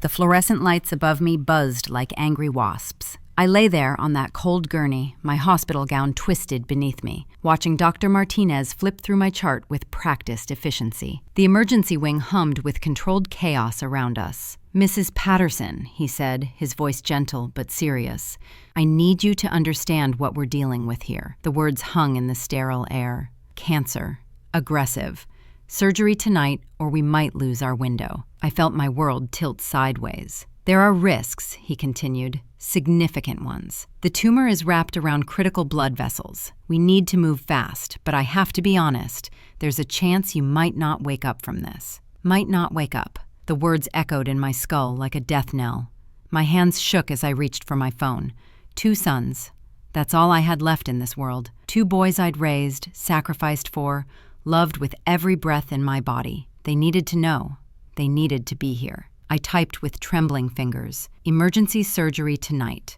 The fluorescent lights above me buzzed like angry wasps. I lay there on that cold gurney, my hospital gown twisted beneath me, watching Dr. Martinez flip through my chart with practiced efficiency. The emergency wing hummed with controlled chaos around us. "Mrs. Patterson," he said, his voice gentle but serious, "I need you to understand what we're dealing with here." The words hung in the sterile air. Cancer. Aggressive. Surgery tonight, or we might lose our window. I felt my world tilt sideways. "There are risks," he continued, "significant ones. The tumor is wrapped around critical blood vessels. We need to move fast, but I have to be honest, there's a chance you might not wake up from this." Might not wake up. The words echoed in my skull like a death knell. My hands shook as I reached for my phone. 2 sons. That's all I had left in this world. 2 boys I'd raised, sacrificed for, loved with every breath in my body. They needed to know. They needed to be here. I typed with trembling fingers. "Emergency surgery tonight.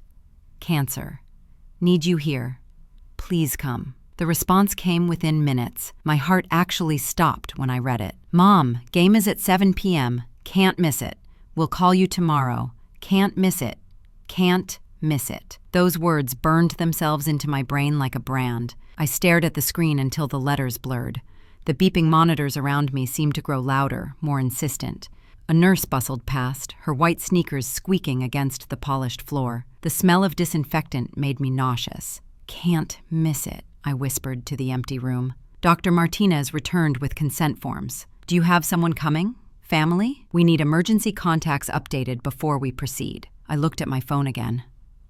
Cancer. Need you here. Please come." The response came within minutes. My heart actually stopped when I read it. "Mom, game is at 7 p.m. Can't miss it. We'll call you tomorrow. Can't miss it. Can't miss it." Those words burned themselves into my brain like a brand. I stared at the screen until the letters blurred. The beeping monitors around me seemed to grow louder, more insistent. A nurse bustled past, her white sneakers squeaking against the polished floor. The smell of disinfectant made me nauseous. "Can't miss it," I whispered to the empty room. Dr. Martinez returned with consent forms. "Do you have someone coming? Family? We need emergency contacts updated before we proceed." I looked at my phone again.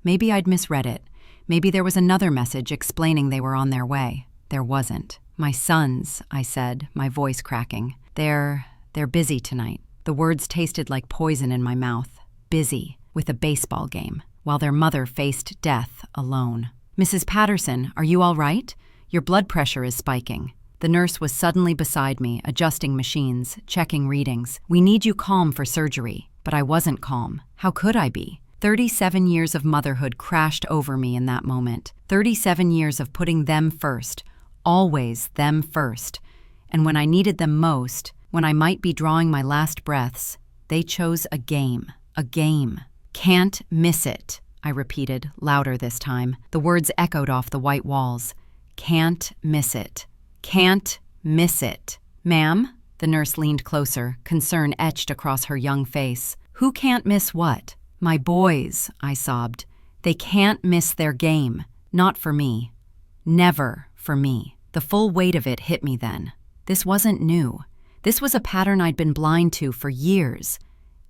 Maybe I'd misread it. Maybe there was another message explaining they were on their way. There wasn't. "My sons," I said, my voice cracking. They're busy tonight." The words tasted like poison in my mouth. Busy, with a baseball game, while their mother faced death alone. "Mrs. Patterson, are you all right? Your blood pressure is spiking." The nurse was suddenly beside me, adjusting machines, checking readings. "We need you calm for surgery." But I wasn't calm. How could I be? 37 years of motherhood crashed over me in that moment. 37 years of putting them first. Always them first. And when I needed them most, when I might be drawing my last breaths, they chose a game. A game. "Can't miss it," I repeated, louder this time. The words echoed off the white walls. "Can't miss it. Can't miss it." "Ma'am?" The nurse leaned closer, concern etched across her young face. "Who can't miss what?" "My boys," I sobbed. "They can't miss their game. Not for me. Never for me." The full weight of it hit me then. This wasn't new. This was a pattern I'd been blind to for years.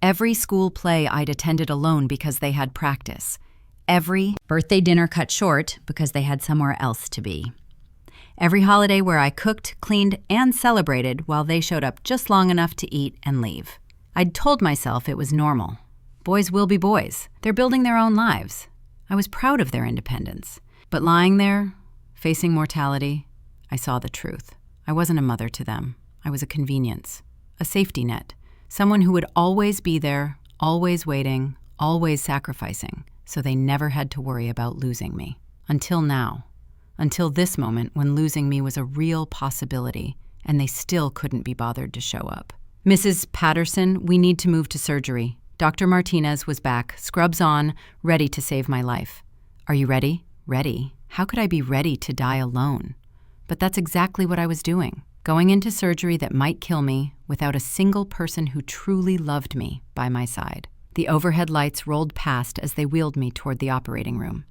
Every school play I'd attended alone because they had practice. Every birthday dinner cut short because they had somewhere else to be. Every holiday where I cooked, cleaned, and celebrated while they showed up just long enough to eat and leave. I'd told myself it was normal. Boys will be boys. They're building their own lives. I was proud of their independence. But lying there, facing mortality, I saw the truth. I wasn't a mother to them. I was a convenience, a safety net, someone who would always be there, always waiting, always sacrificing, so they never had to worry about losing me. Until now. Until this moment when losing me was a real possibility, and they still couldn't be bothered to show up. "Mrs. Patterson, we need to move to surgery." Dr. Martinez was back, scrubs on, ready to save my life. "Are you ready?" Ready? How could I be ready to die alone? But that's exactly what I was doing. Going into surgery that might kill me without a single person who truly loved me by my side. The overhead lights rolled past as they wheeled me toward the operating room.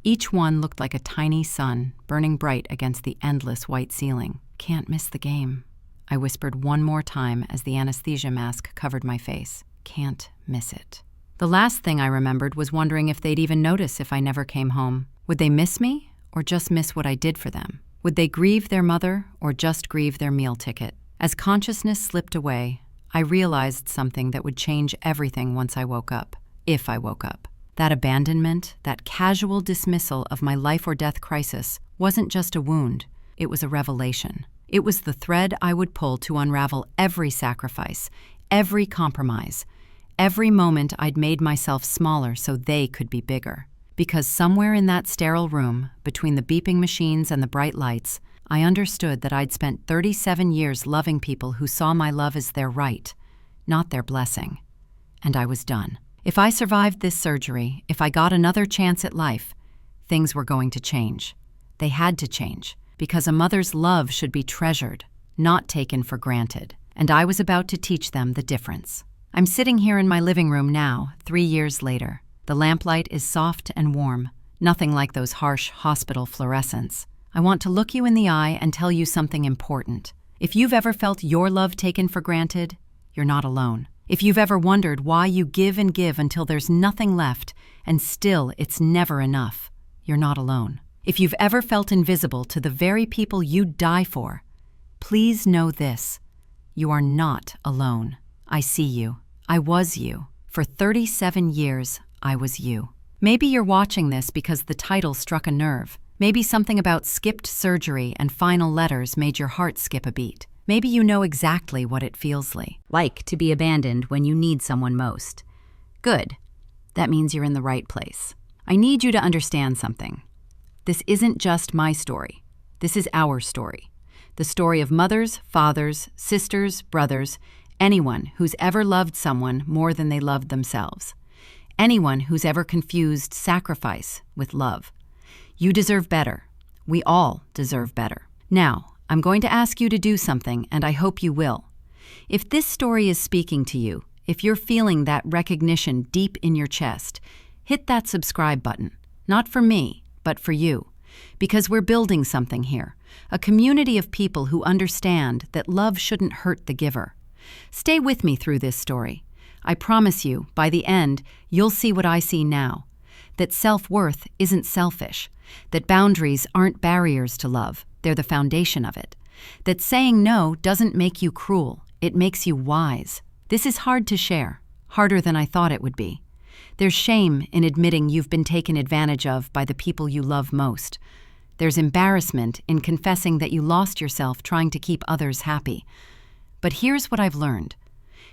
Each one looked like a tiny sun, burning bright against the endless white ceiling. "Can't miss the game," I whispered one more time as the anesthesia mask covered my face. "Can't miss it." The last thing I remembered was wondering if they'd even notice if I never came home. Would they miss me, or just miss what I did for them? Would they grieve their mother, or just grieve their meal ticket? As consciousness slipped away, I realized something that would change everything once I woke up, if I woke up. That abandonment, that casual dismissal of my life or death crisis wasn't just a wound, it was a revelation. It was the thread I would pull to unravel every sacrifice, every compromise, every moment I'd made myself smaller so they could be bigger. Because somewhere in that sterile room, between the beeping machines and the bright lights, I understood that I'd spent 37 years loving people who saw my love as their right, not their blessing. and I was done. If I survived this surgery, if I got another chance at life, things were going to change. They had to change, because a mother's love should be treasured, not taken for granted. And I was about to teach them the difference. I'm sitting here in my living room now, 3 years later. The lamplight is soft and warm, nothing like those harsh hospital fluorescents. I want to look you in the eye and tell you something important. If you've ever felt your love taken for granted, you're not alone. If you've ever wondered why you give and give until there's nothing left and still it's never enough, you're not alone. If you've ever felt invisible to the very people you'd die for, please know this: you are not alone. I see you. I was you. For 37 years, I was you. Maybe you're watching this because the title struck a nerve. Maybe something about skipped surgery and final letters made your heart skip a beat. Maybe you know exactly what it feels like to be abandoned when you need someone most. Good. That means you're in the right place. I need you to understand something. This isn't just my story. This is our story. The story of mothers, fathers, sisters, brothers, anyone who's ever loved someone more than they loved themselves. Anyone who's ever confused sacrifice with love. You deserve better. We all deserve better. Now, I'm going to ask you to do something, and I hope you will. If this story is speaking to you, if you're feeling that recognition deep in your chest, hit that subscribe button. Not for me, but for you. Because we're building something here. A community of people who understand that love shouldn't hurt the giver. Stay with me through this story. I promise you, by the end, you'll see what I see now. That self-worth isn't selfish. That boundaries aren't barriers to love. They're the foundation of it. That saying no doesn't make you cruel. It makes you wise. This is hard to share. Harder than I thought it would be. There's shame in admitting you've been taken advantage of by the people you love most. There's embarrassment in confessing that you lost yourself trying to keep others happy. But here's what I've learned.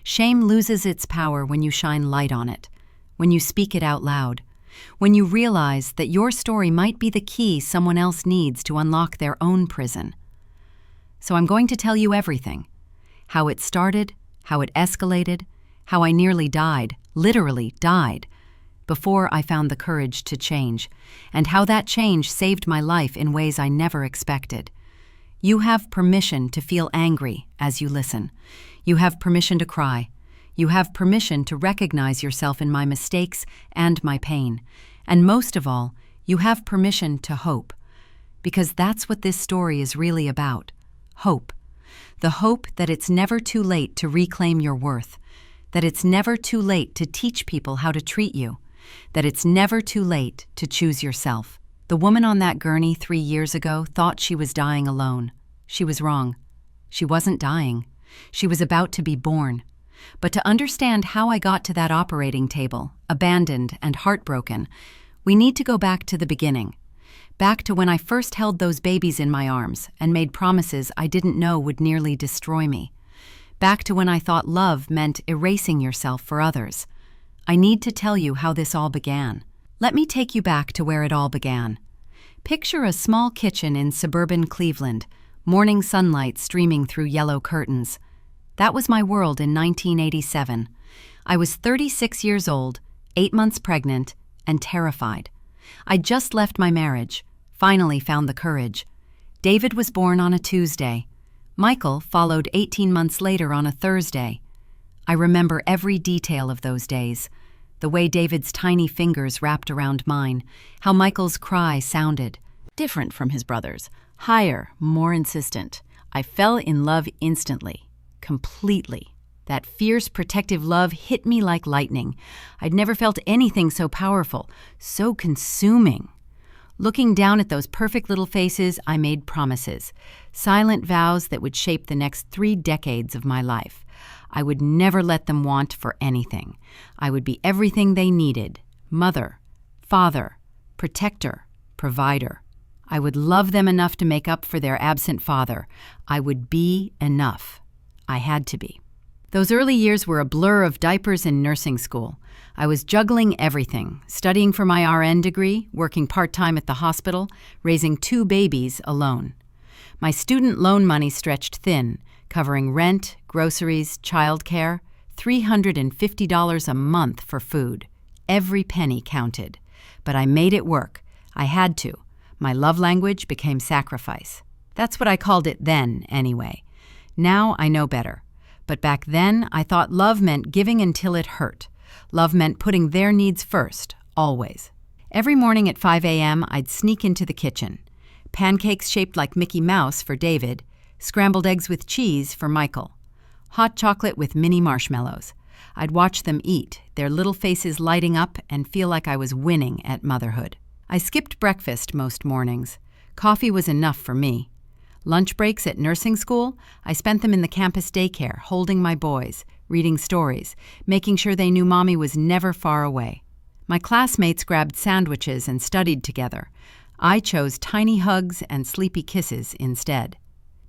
Shame loses its power when you shine light on it, when you speak it out loud, when you realize that your story might be the key someone else needs to unlock their own prison. So I'm going to tell you everything. How it started, how it escalated, how I nearly died, literally died, before I found the courage to change, and how that change saved my life in ways I never expected. You have permission to feel angry as you listen. You have permission to cry. You have permission to recognize yourself in my mistakes and my pain. And most of all, you have permission to hope. Because that's what this story is really about. Hope. The hope that it's never too late to reclaim your worth. That it's never too late to teach people how to treat you. That it's never too late to choose yourself. The woman on that gurney 3 years ago thought she was dying alone. She was wrong. She wasn't dying. She was about to be born. But to understand how I got to that operating table, abandoned and heartbroken, we need to go back to the beginning. Back to when I first held those babies in my arms and made promises I didn't know would nearly destroy me. Back to when I thought love meant erasing yourself for others. I need to tell you how this all began. Let me take you back to where it all began. Picture a small kitchen in suburban Cleveland, morning sunlight streaming through yellow curtains. That was my world in 1987. I was 36 years old, 8 months pregnant, and terrified. I'd just left my marriage, finally found the courage. David was born on a Tuesday. Michael followed 18 months later on a Thursday. I remember every detail of those days. The way David's tiny fingers wrapped around mine, how Michael's cry sounded. Different from his brother's, higher, more insistent. I fell in love instantly, completely. That fierce, protective love hit me like lightning. I'd never felt anything so powerful, so consuming. Looking down at those perfect little faces, I made promises, silent vows that would shape the next 3 decades of my life. I would never let them want for anything. I would be everything they needed: mother, father, protector, provider. I would love them enough to make up for their absent father. I would be enough. I had to be. Those early years were a blur of diapers and nursing school. I was juggling everything, studying for my RN degree, working part-time at the hospital, raising 2 babies alone. My student loan money stretched thin, covering rent, groceries, childcare, $350 a month for food. Every penny counted. But I made it work. I had to. My love language became sacrifice. That's what I called it then, anyway. Now I know better. But back then, I thought love meant giving until it hurt. Love meant putting their needs first, always. Every morning at 5 a.m., I'd sneak into the kitchen. Pancakes shaped like Mickey Mouse for David, scrambled eggs with cheese for Michael, hot chocolate with mini marshmallows. I'd watch them eat, their little faces lighting up, and feel like I was winning at motherhood. I skipped breakfast most mornings. Coffee was enough for me. Lunch breaks at nursing school, I spent them in the campus daycare, holding my boys, reading stories, making sure they knew Mommy was never far away. My classmates grabbed sandwiches and studied together. I chose tiny hugs and sleepy kisses instead.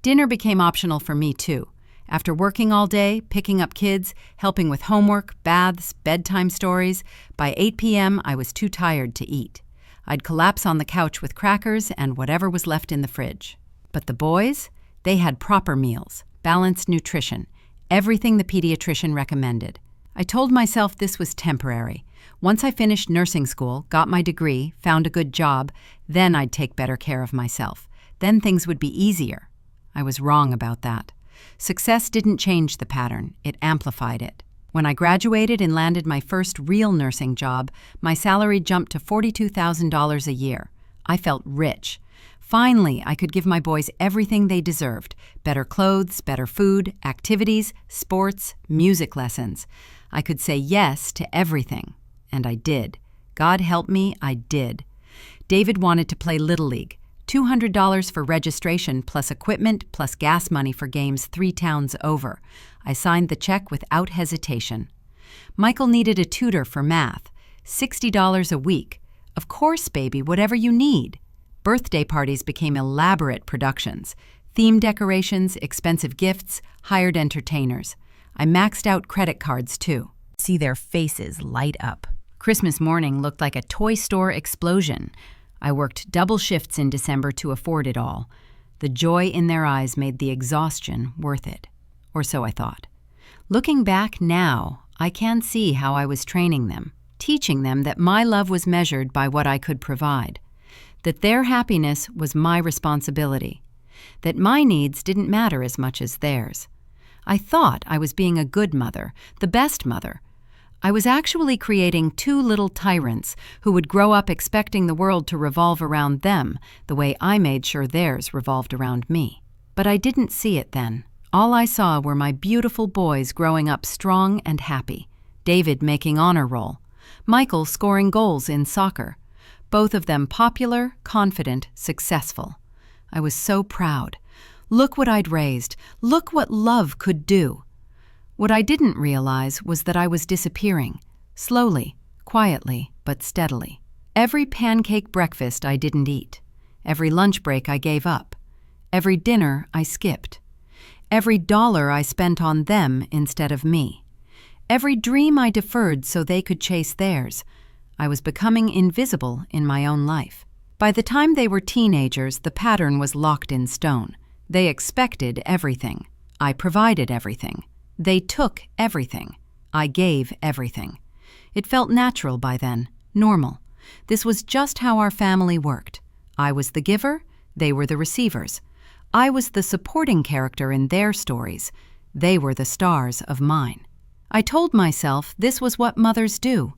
Dinner became optional for me, too. After working all day, picking up kids, helping with homework, baths, bedtime stories, by 8 p.m. I was too tired to eat. I'd collapse on the couch with crackers and whatever was left in the fridge. But the boys? They had proper meals, balanced nutrition, everything the pediatrician recommended. I told myself this was temporary. Once I finished nursing school, got my degree, found a good job, then I'd take better care of myself. Then things would be easier. I was wrong about that. Success didn't change the pattern, it amplified it. When I graduated and landed my first real nursing job, my salary jumped to $42,000 a year. I felt rich. Finally, I could give my boys everything they deserved: better clothes, better food, activities, sports, music lessons. I could say yes to everything. And I did. God help me, I did. David wanted to play Little League. $200 for registration plus equipment plus gas money for games 3 towns over. I signed the check without hesitation. Michael needed a tutor for math. $60 a week. Of course, baby, whatever you need. Birthday parties became elaborate productions. Theme decorations, expensive gifts, hired entertainers. I maxed out credit cards, too. See their faces light up. Christmas morning looked like a toy store explosion. I worked double shifts in December to afford it all. The joy in their eyes made the exhaustion worth it. Or so I thought. Looking back now, I can see how I was training them, teaching them that my love was measured by what I could provide, that their happiness was my responsibility, that my needs didn't matter as much as theirs. I thought I was being a good mother, the best mother. I was actually creating 2 little tyrants who would grow up expecting the world to revolve around them the way I made sure theirs revolved around me. But I didn't see it then. All I saw were my beautiful boys growing up strong and happy, David making honor roll, Michael scoring goals in soccer, both of them popular, confident, successful. I was so proud. Look what I'd raised. Look what love could do. What I didn't realize was that I was disappearing, slowly, quietly, but steadily. Every pancake breakfast I didn't eat. Every lunch break I gave up. Every dinner I skipped. Every dollar I spent on them instead of me. Every dream I deferred so they could chase theirs. I was becoming invisible in my own life. By the time they were teenagers, the pattern was locked in stone. They expected everything. I provided everything. They took everything. I gave everything. It felt natural by then, normal. This was just how our family worked. I was the giver, they were the receivers. I was the supporting character in their stories. They were the stars of mine. I told myself this was what mothers do.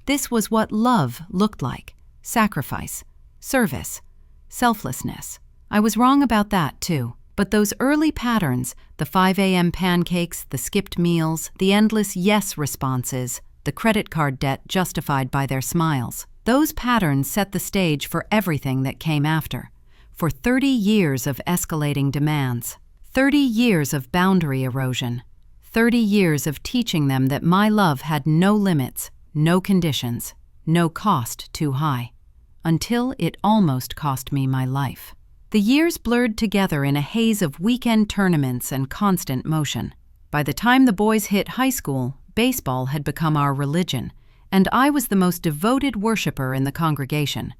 This was what love looked like: sacrifice, service, selflessness. I was wrong about that, too. But those early patterns, the 5 a.m. pancakes, the skipped meals, the endless yes responses, the credit card debt justified by their smiles, those patterns set the stage for everything that came after. For 30 years of escalating demands, 30 years of boundary erosion, 30 years of teaching them that my love had no limits, no conditions, no cost too high, until it almost cost me my life. The years blurred together in a haze of weekend tournaments and constant motion. By the time the boys hit high school, baseball had become our religion, and I was the most devoted worshiper in the congregation.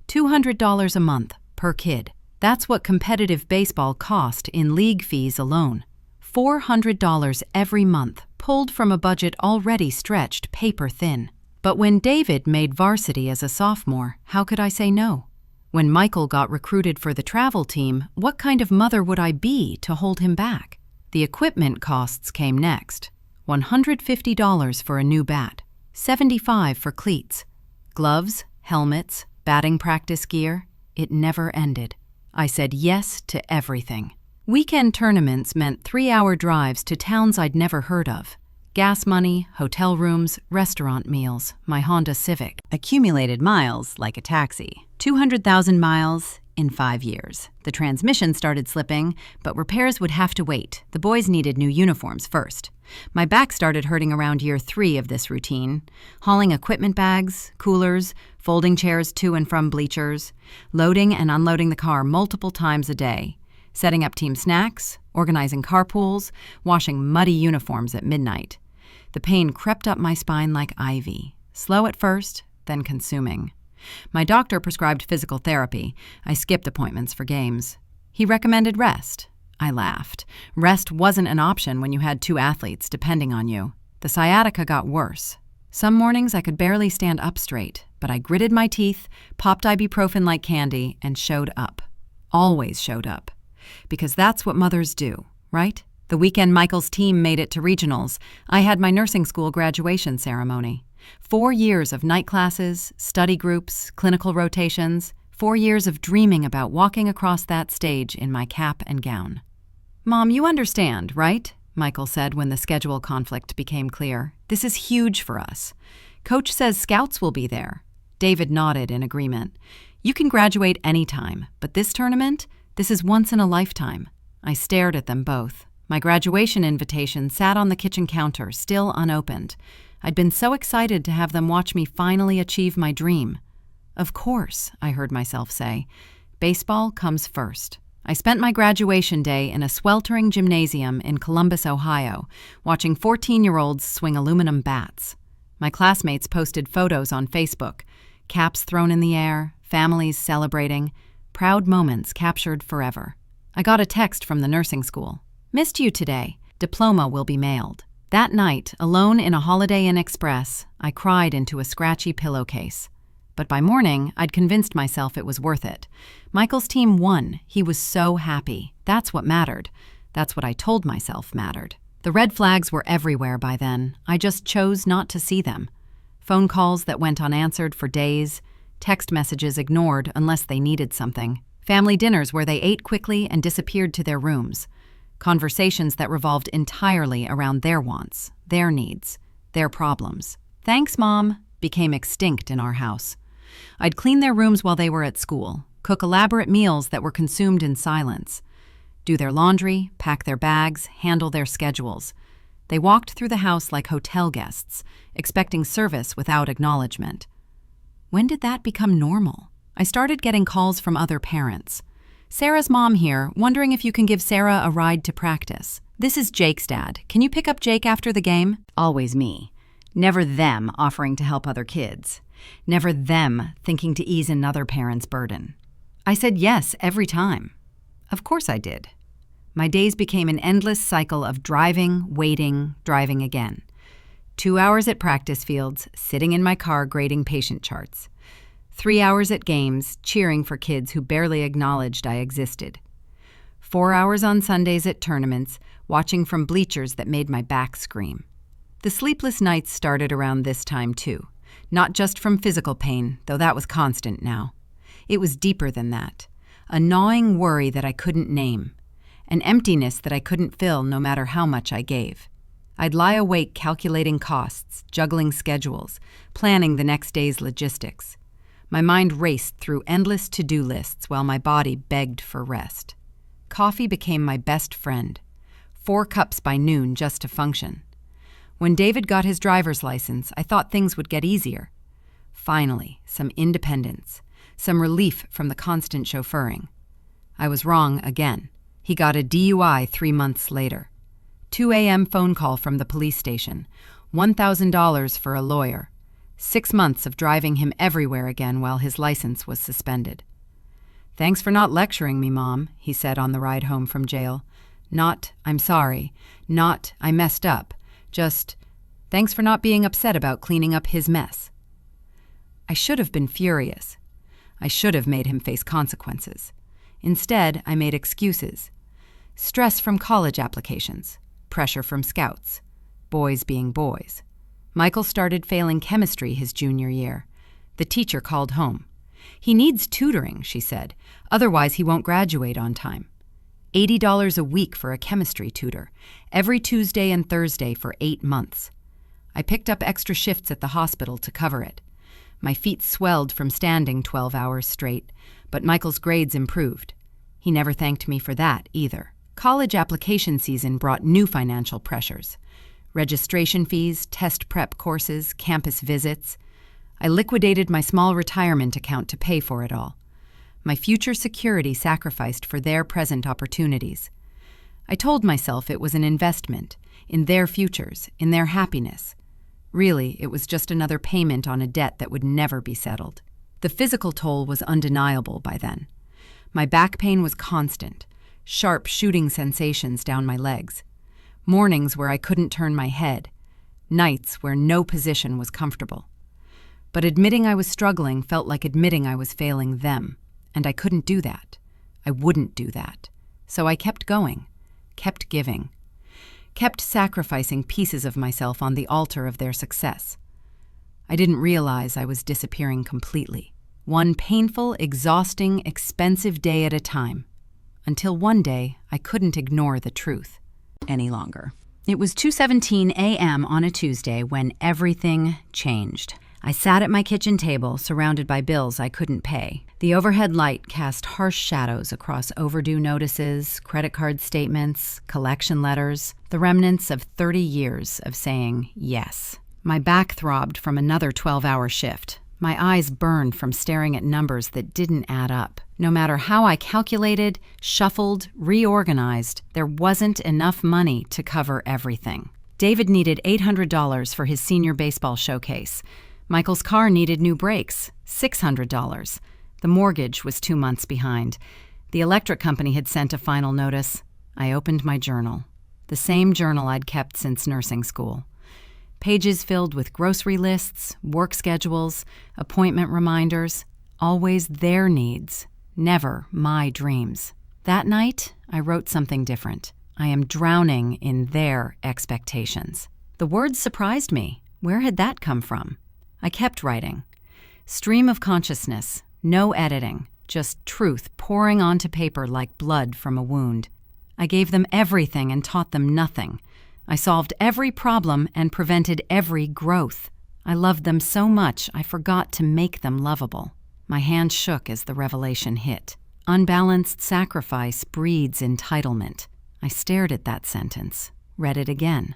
$200 a month per kid. That's what competitive baseball cost in league fees alone. $400 every month, pulled from a budget already stretched paper thin. But when David made varsity as a sophomore, how could I say no? When Michael got recruited for the travel team, what kind of mother would I be to hold him back? The equipment costs came next. $150 for a new bat, $75 for cleats, gloves, helmets, batting practice gear. It never ended. I said yes to everything. Weekend tournaments meant 3-hour drives to towns I'd never heard of. Gas money, hotel rooms, restaurant meals, my Honda Civic. Accumulated miles like a taxi. 200,000 miles in 5 years. The transmission started slipping, but repairs would have to wait. The boys needed new uniforms first. My back started hurting around year 3 of this routine. Hauling equipment bags, coolers, folding chairs to and from bleachers, loading and unloading the car multiple times a day, setting up team snacks, organizing carpools, washing muddy uniforms at midnight. The pain crept up my spine like ivy, slow at first, then consuming. My doctor prescribed physical therapy. I skipped appointments for games. He recommended rest. I laughed. Rest wasn't an option when you had 2 athletes depending on you. The sciatica got worse. Some mornings I could barely stand up straight, but I gritted my teeth, popped ibuprofen like candy, and showed up. Always showed up. Because that's what mothers do, right? The weekend Michael's team made it to regionals. I had my nursing school graduation ceremony. 4 years of night classes, study groups, clinical rotations, 4 years of dreaming about walking across that stage in my cap and gown. "Mom, you understand, right?" Michael said when the schedule conflict became clear. "This is huge for us. Coach says scouts will be there." David nodded in agreement. "You can graduate anytime, but this tournament, this is once in a lifetime." I stared at them both. My graduation invitation sat on the kitchen counter, still unopened. I'd been so excited to have them watch me finally achieve my dream. "Of course," I heard myself say. "Baseball comes first." I spent my graduation day in a sweltering gymnasium in Columbus, Ohio, watching 14-year-olds swing aluminum bats. My classmates posted photos on Facebook, caps thrown in the air, families celebrating, proud moments captured forever. I got a text from the nursing school. "Missed you today. Diploma will be mailed." That night, alone in a Holiday Inn Express, I cried into a scratchy pillowcase. But by morning, I'd convinced myself it was worth it. Michael's team won. He was so happy. That's what mattered. That's what I told myself mattered. The red flags were everywhere by then. I just chose not to see them. Phone calls that went unanswered for days, text messages ignored unless they needed something, family dinners where they ate quickly and disappeared to their rooms, conversations that revolved entirely around their wants, their needs, their problems. "Thanks, Mom," became extinct in our house. I'd clean their rooms while they were at school, cook elaborate meals that were consumed in silence, do their laundry, pack their bags, handle their schedules. They walked through the house like hotel guests, expecting service without acknowledgement. When did that become normal? I started getting calls from other parents. "Sarah's mom here, wondering if you can give Sarah a ride to practice. This is Jake's dad. Can you pick up Jake after the game?" Always me. Never them offering to help other kids. Never them thinking to ease another parent's burden. I said yes every time. Of course I did. My days became an endless cycle of driving, waiting, driving again. 2 hours at practice fields, sitting in my car grading patient charts. 3 hours at games, cheering for kids who barely acknowledged I existed. 4 hours on Sundays at tournaments, watching from bleachers that made my back scream. The sleepless nights started around this time too, not just from physical pain, though that was constant now. It was deeper than that, a gnawing worry that I couldn't name, an emptiness that I couldn't fill no matter how much I gave. I'd lie awake calculating costs, juggling schedules, planning the next day's logistics. My mind raced through endless to-do lists while my body begged for rest. Coffee became my best friend. 4 cups by noon just to function. When David got his driver's license, I thought things would get easier. Finally, some independence, some relief from the constant chauffeuring. I was wrong again. He got a DUI 3 months later. 2 a.m. phone call from the police station, $1,000 for a lawyer. 6 months of driving him everywhere again while his license was suspended. "Thanks for not lecturing me, Mom," he said on the ride home from jail. Not, "I'm sorry," not, "I messed up," Just, "Thanks for not being upset about cleaning up his mess." I should have been furious. I should have made him face consequences. Instead, I made excuses. Stress from college applications, pressure from scouts, boys being boys. Michael started failing chemistry his junior year. The teacher called home. "He needs tutoring," she said, "otherwise he won't graduate on time." $80 a week for a chemistry tutor, every Tuesday and Thursday for 8 months. I picked up extra shifts at the hospital to cover it. My feet swelled from standing 12 hours straight, but Michael's grades improved. He never thanked me for that either. College application season brought new financial pressures. Registration fees, test prep courses, campus visits. I liquidated my small retirement account to pay for it all. My future security sacrificed for their present opportunities. I told myself it was an investment, in their futures, in their happiness. Really, it was just another payment on a debt that would never be settled. The physical toll was undeniable by then. My back pain was constant, sharp shooting sensations down my legs. Mornings where I couldn't turn my head. Nights where no position was comfortable. But admitting I was struggling felt like admitting I was failing them, and I couldn't do that. I wouldn't do that. So I kept going, kept giving, kept sacrificing pieces of myself on the altar of their success. I didn't realize I was disappearing completely. One painful, exhausting, expensive day at a time. Until one day, I couldn't ignore the truth any longer. It was 2:17 a.m. on a Tuesday when everything changed. I sat at my kitchen table, surrounded by bills I couldn't pay. The overhead light cast harsh shadows across overdue notices, credit card statements, collection letters, the remnants of 30 years of saying yes. My back throbbed from another 12-hour shift. My eyes burned from staring at numbers that didn't add up. No matter how I calculated, shuffled, reorganized, there wasn't enough money to cover everything. David needed $800 for his senior baseball showcase. Michael's car needed new brakes, $600. The mortgage was 2 months behind. The electric company had sent a final notice. I opened my journal, the same journal I'd kept since nursing school. Pages filled with grocery lists, work schedules, appointment reminders, always their needs, never my dreams. That night, I wrote something different. I am drowning in their expectations. The words surprised me. Where had that come from? I kept writing. Stream of consciousness, no editing, just truth pouring onto paper like blood from a wound. I gave them everything and taught them nothing. I solved every problem and prevented every growth. I loved them so much I forgot to make them lovable. My hand shook as the revelation hit. Unbalanced sacrifice breeds entitlement. I stared at that sentence, read it again.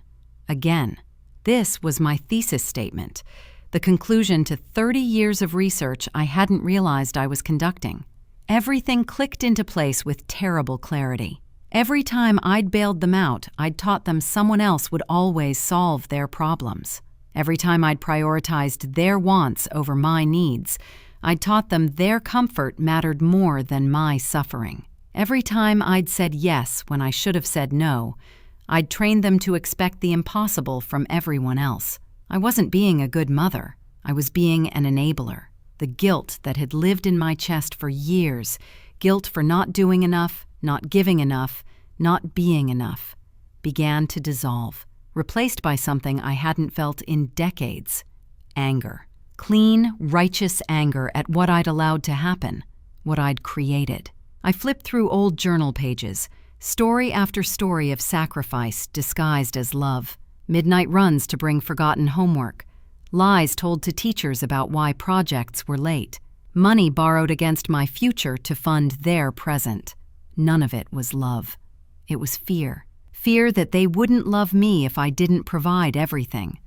Again. This was my thesis statement. The conclusion to 30 years of research I hadn't realized I was conducting. Everything clicked into place with terrible clarity. Every time I'd bailed them out, I'd taught them someone else would always solve their problems. Every time I'd prioritized their wants over my needs, I'd taught them their comfort mattered more than my suffering. Every time I'd said yes when I should have said no, I'd trained them to expect the impossible from everyone else. I wasn't being a good mother. I was being an enabler. The guilt that had lived in my chest for years, guilt for not doing enough, not giving enough, not being enough, began to dissolve, replaced by something I hadn't felt in decades: anger. Clean, righteous anger at what I'd allowed to happen, what I'd created. I flipped through old journal pages, story after story of sacrifice disguised as love. Midnight runs to bring forgotten homework, lies told to teachers about why projects were late, money borrowed against my future to fund their present. None of it was love. It was fear. Fear that they wouldn't love me if I didn't provide everything.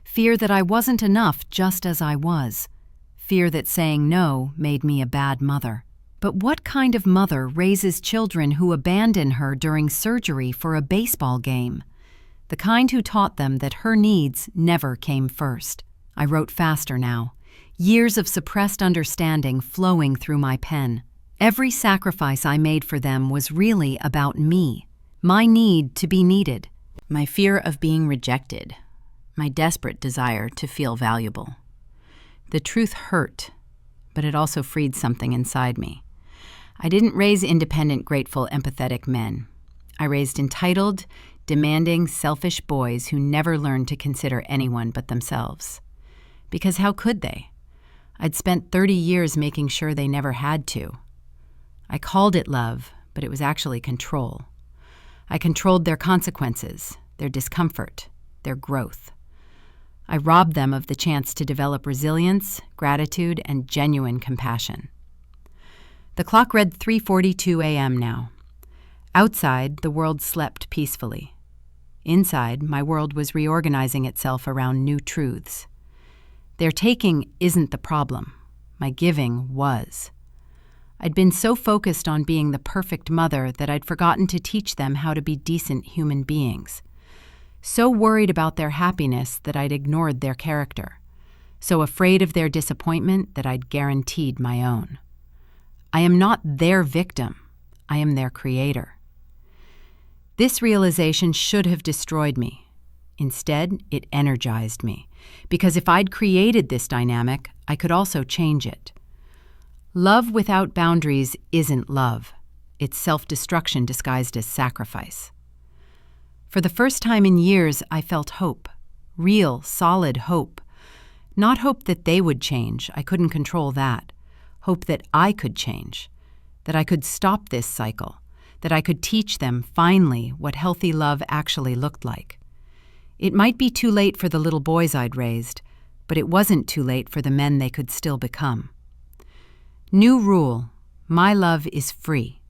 Fear that I wasn't enough just as I was. Fear that saying no made me a bad mother. But what kind of mother raises children who abandon her during surgery for a baseball game? The kind who taught them that her needs never came first. I wrote faster now, years of suppressed understanding flowing through my pen. Every sacrifice I made for them was really about me, my need to be needed, My fear of being rejected, my desperate desire to feel valuable. The truth hurt, but it also freed something inside me. I didn't raise independent, grateful, empathetic men. I raised entitled, demanding, selfish boys who never learned to consider anyone but themselves. Because how could they? I'd spent 30 years making sure they never had to. I called it love, but it was actually control. I controlled their consequences, their discomfort, their growth. I robbed them of the chance to develop resilience, gratitude, and genuine compassion. The clock read 3:42 a.m. now. Outside, the world slept peacefully. Inside, my world was reorganizing itself around new truths. Their taking isn't the problem. My giving was. I'd been so focused on being the perfect mother that I'd forgotten to teach them how to be decent human beings. So worried about their happiness that I'd ignored their character. So afraid of their disappointment that I'd guaranteed my own. I am not their victim. I am their creator. This realization should have destroyed me. Instead, it energized me, because if I'd created this dynamic, I could also change it. Love without boundaries isn't love. It's self-destruction disguised as sacrifice. For the first time in years, I felt hope. Real, solid hope. Not hope that they would change. I couldn't control that. Hope that I could change. That I could stop this cycle. That I could teach them, finally, what healthy love actually looked like. It might be too late for the little boys I'd raised, but it wasn't too late for the men they could still become. New rule: my love is free.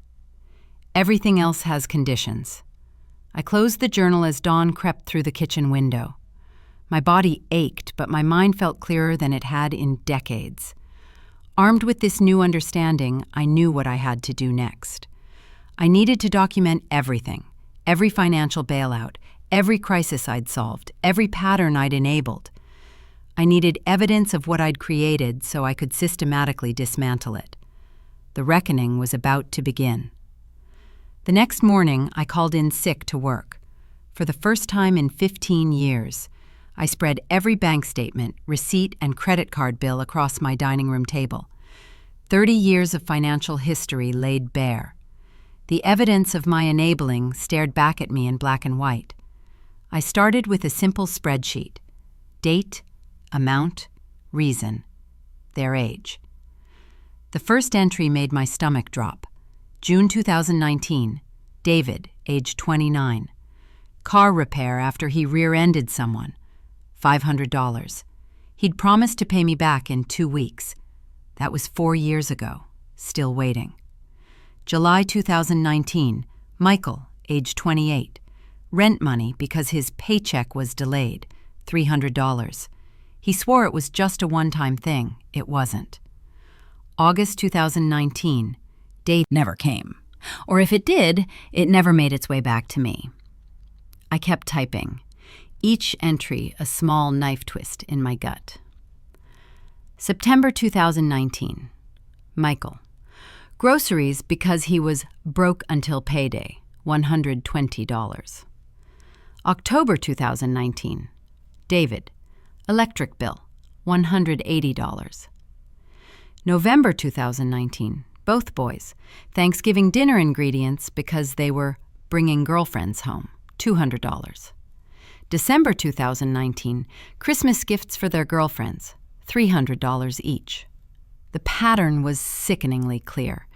Everything else has conditions. I closed the journal as dawn crept through the kitchen window. My body ached, but my mind felt clearer than it had in decades. Armed with this new understanding, I knew what I had to do next. I needed to document everything, every financial bailout, every crisis I'd solved, every pattern I'd enabled. I needed evidence of what I'd created so I could systematically dismantle it. The reckoning was about to begin. The next morning, I called in sick to work. For the first time in 15 years, I spread every bank statement, receipt, and credit card bill across my dining room table. 30 years of financial history laid bare. The evidence of my enabling stared back at me in black and white. I started with a simple spreadsheet: date, amount, reason, their age. The first entry made my stomach drop. June 2019, David, age 29. Car repair after he rear-ended someone, $500. He'd promised to pay me back in 2 weeks. That was 4 years ago, still waiting. July 2019, Michael, age 28. Rent money because his paycheck was delayed, $300. He swore it was just a one-time thing. It wasn't. August 2019, Dave never came. Or if it did, it never made its way back to me. I kept typing, each entry a small knife twist in my gut. September 2019, Michael. Groceries because he was broke until payday, $120. October 2019, David. Electric bill, $180. November 2019, both boys. Thanksgiving dinner ingredients because they were bringing girlfriends home, $200. December 2019, Christmas gifts for their girlfriends, $300 each. The pattern was sickeningly clear.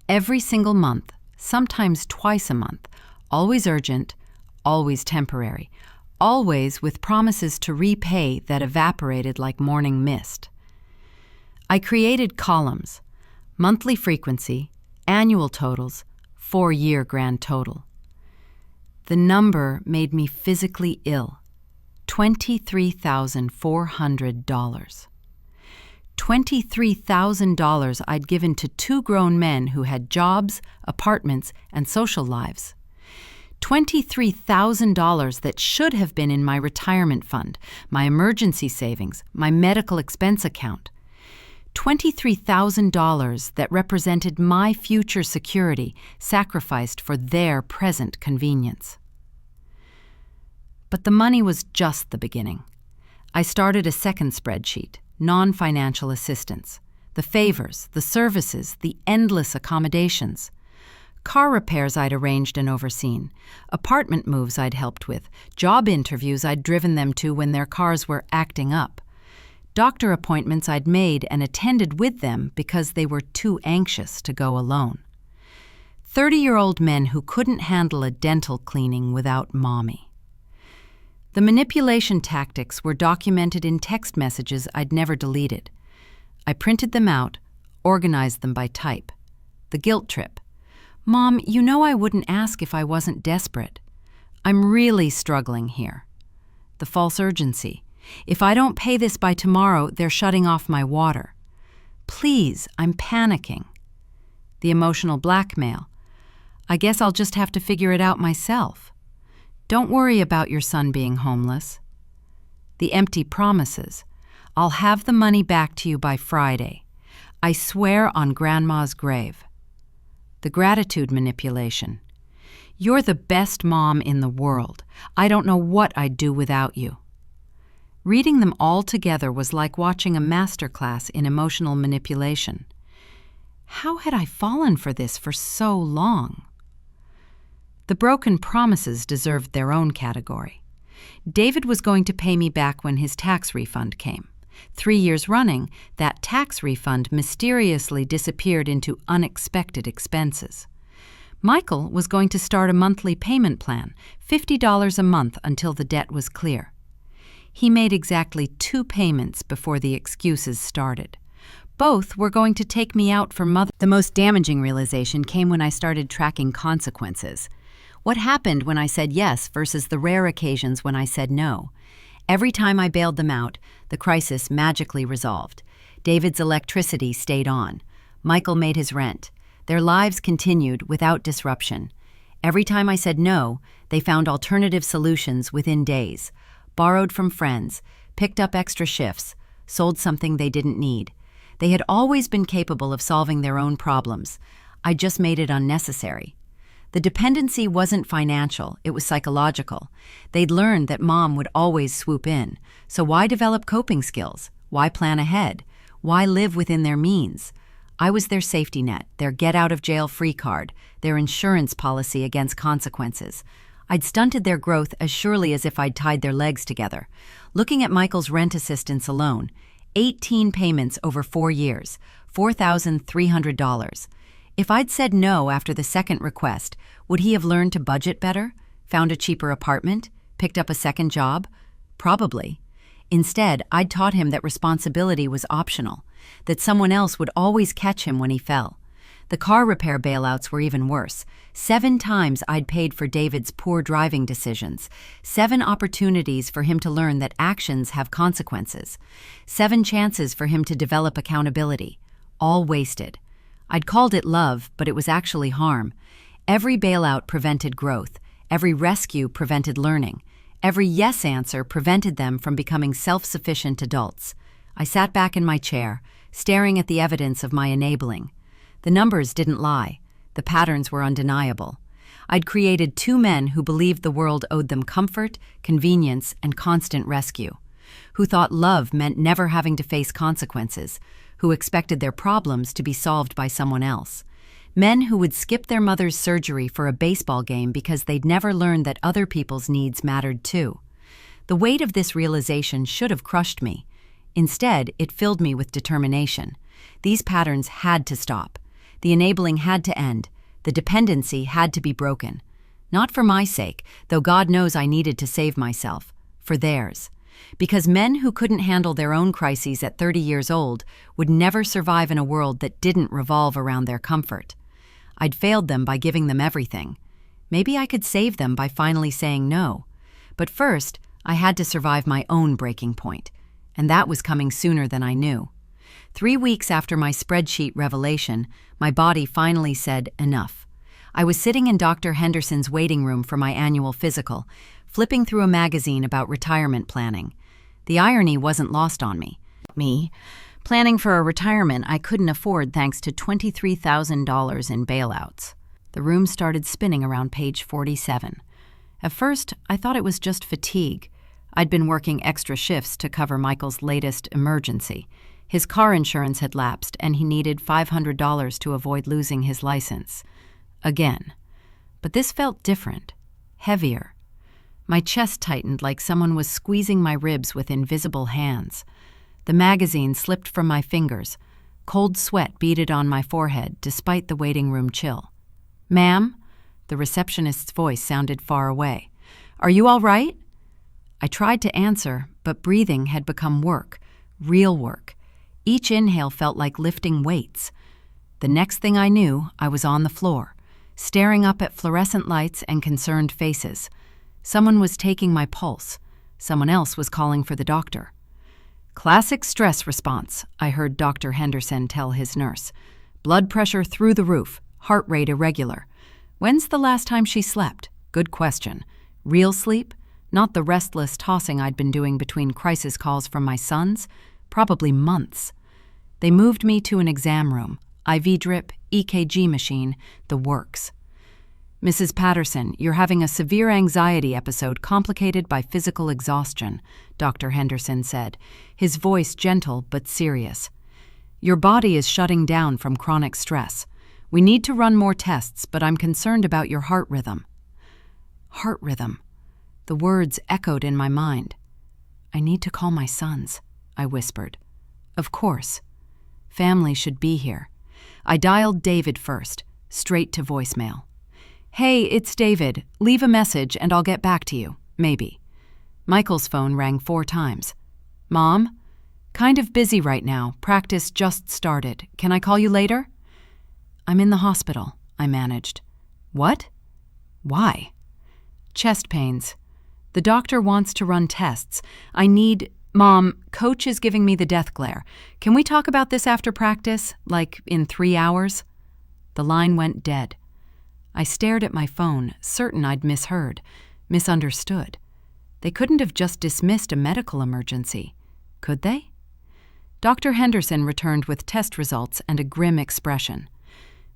Every single month, sometimes twice a month, always urgent, always temporary, always with promises to repay that evaporated like morning mist. I created columns: monthly frequency, annual totals, 4-year grand total. The number made me physically ill. $23,400. $23,000 I'd given to 2 grown men who had jobs, apartments, and social lives. $23,000 that should have been in my retirement fund, my emergency savings, my medical expense account. $23,000 that represented my future security, sacrificed for their present convenience. But the money was just the beginning. I started a second spreadsheet, non-financial assistance, the favors, the services, the endless accommodations. Car repairs I'd arranged and overseen, apartment moves I'd helped with, job interviews I'd driven them to when their cars were acting up, doctor appointments I'd made and attended with them because they were too anxious to go alone. 30-year-old men who couldn't handle a dental cleaning without mommy. The manipulation tactics were documented in text messages I'd never deleted. I printed them out, organized them by type. The guilt trip. Mom, you know I wouldn't ask if I wasn't desperate. I'm really struggling here. The false urgency. If I don't pay this by tomorrow, they're shutting off my water. Please, I'm panicking. The emotional blackmail. I guess I'll just have to figure it out myself. Don't worry about your son being homeless. The empty promises. I'll have the money back to you by Friday. I swear on Grandma's grave. The gratitude manipulation. You're the best mom in the world. I don't know what I'd do without you. Reading them all together was like watching a masterclass in emotional manipulation. How had I fallen for this for so long? The broken promises deserved their own category. David was going to pay me back when his tax refund came. 3 years running, that tax refund mysteriously disappeared into unexpected expenses. Michael was going to start a monthly payment plan, $50 a month until the debt was clear. He made exactly 2 payments before the excuses started. Both were going to take me out for mother. The most damaging realization came when I started tracking consequences. What happened when I said yes versus the rare occasions when I said no? Every time I bailed them out, the crisis magically resolved. David's electricity stayed on. Michael made his rent. Their lives continued without disruption. Every time I said no, they found alternative solutions within days. Borrowed from friends, picked up extra shifts, sold something they didn't need. They had always been capable of solving their own problems. I just made it unnecessary. The dependency wasn't financial, it was psychological. They'd learned that mom would always swoop in. So why develop coping skills? Why plan ahead? Why live within their means? I was their safety net, their get-out-of-jail-free card, their insurance policy against consequences. I'd stunted their growth as surely as if I'd tied their legs together. Looking at Michael's rent assistance alone, 18 payments over 4 years, $4,300. If I'd said no after the second request, would he have learned to budget better, found a cheaper apartment, picked up a second job? Probably. Instead, I'd taught him that responsibility was optional, that someone else would always catch him when he fell. The car repair bailouts were even worse. 7 times I'd paid for David's poor driving decisions. 7 opportunities for him to learn that actions have consequences. 7 chances for him to develop accountability. All wasted. I'd called it love, but it was actually harm. Every bailout prevented growth. Every rescue prevented learning. Every yes answer prevented them from becoming self-sufficient adults. I sat back in my chair, staring at the evidence of my enabling. The numbers didn't lie. The patterns were undeniable. I'd created 2 men who believed the world owed them comfort, convenience, and constant rescue, who thought love meant never having to face consequences, who expected their problems to be solved by someone else. Men who would skip their mother's surgery for a baseball game because they'd never learned that other people's needs mattered too. The weight of this realization should have crushed me. Instead, it filled me with determination. These patterns had to stop. The enabling had to end. The dependency had to be broken. Not for my sake, though God knows I needed to save myself. For theirs. Because men who couldn't handle their own crises at 30 years old would never survive in a world that didn't revolve around their comfort. I'd failed them by giving them everything. Maybe I could save them by finally saying no. But first, I had to survive my own breaking point, and that was coming sooner than I knew. 3 weeks after my spreadsheet revelation, my body finally said enough. I was sitting in Dr. Henderson's waiting room for my annual physical, flipping through a magazine about retirement planning. The irony wasn't lost on me. Planning for a retirement I couldn't afford thanks to $23,000 in bailouts. The room started spinning around page 47. At first, I thought it was just fatigue. I'd been working extra shifts to cover Michael's latest emergency. His car insurance had lapsed, and he needed $500 to avoid losing his license. Again. But this felt different, heavier. My chest tightened like someone was squeezing my ribs with invisible hands. The magazine slipped from my fingers. Cold sweat beaded on my forehead despite the waiting room chill. "Ma'am?" The receptionist's voice sounded far away. "Are you all right?" I tried to answer, but breathing had become work, real work. Each inhale felt like lifting weights. The next thing I knew, I was on the floor, staring up at fluorescent lights and concerned faces. Someone was taking my pulse. Someone else was calling for the doctor. "Classic stress response," I heard Dr. Henderson tell his nurse. "Blood pressure through the roof, heart rate irregular. When's the last time she slept? Good question. Real sleep? Not the restless tossing I'd been doing between crisis calls from my sons? Probably months." They moved me to an exam room, IV drip, EKG machine, the works. "Mrs. Patterson, you're having a severe anxiety episode complicated by physical exhaustion," Dr. Henderson said, his voice gentle but serious. "Your body is shutting down from chronic stress. We need to run more tests, but I'm concerned about your heart rhythm." Heart rhythm. The words echoed in my mind. "I need to call my sons," I whispered. "Of course. Family should be here." I dialed David first, straight to voicemail. "Hey, it's David. Leave a message and I'll get back to you. Maybe." Michael's phone rang 4 times. "Mom? Kind of busy right now. Practice just started. Can I call you later?" "I'm in the hospital," I managed. "What? Why?" "Chest pains. The doctor wants to run tests. I need— Mom, Coach is giving me the death glare. Can we talk about this after practice, like in 3 hours? The line went dead. I stared at my phone, certain I'd misheard, misunderstood. They couldn't have just dismissed a medical emergency, could they? Dr. Henderson returned with test results and a grim expression.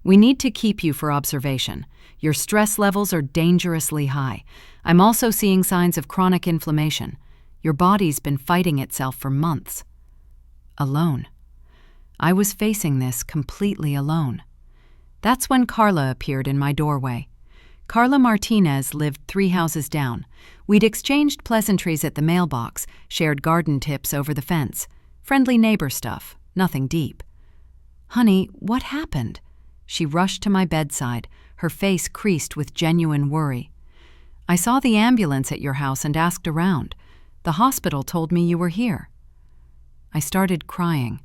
"We need to keep you for observation. Your stress levels are dangerously high. I'm also seeing signs of chronic inflammation. Your body's been fighting itself for months." Alone. I was facing this completely alone. That's when Carla appeared in my doorway. Carla Martinez lived 3 houses down. We'd exchanged pleasantries at the mailbox, shared garden tips over the fence. Friendly neighbor stuff, nothing deep. "Honey, what happened?" She rushed to my bedside, her face creased with genuine worry. "I saw the ambulance at your house and asked around. The hospital told me you were here." I started crying.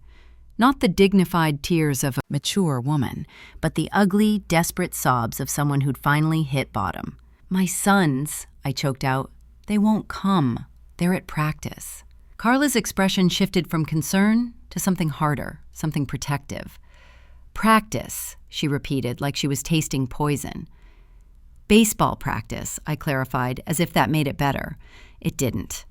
Not the dignified tears of a mature woman, but the ugly, desperate sobs of someone who'd finally hit bottom. "My sons," I choked out, "they won't come. They're at practice." Carla's expression shifted from concern to something harder, something protective. "Practice," she repeated like she was tasting poison. "Baseball practice," I clarified, as if that made it better. It didn't.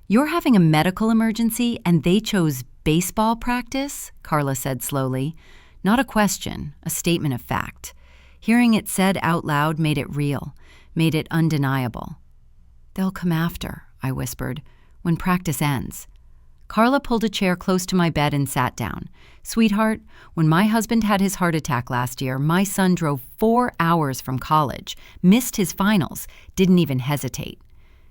"You're having a medical emergency and they chose baseball practice?" Carla said slowly. Not a question, a statement of fact. Hearing it said out loud made it real, made it undeniable. "They'll come after," I whispered, "when practice ends." Carla pulled a chair close to my bed and sat down. "Sweetheart, when my husband had his heart attack last year, my son drove 4 hours from college, missed his finals, didn't even hesitate."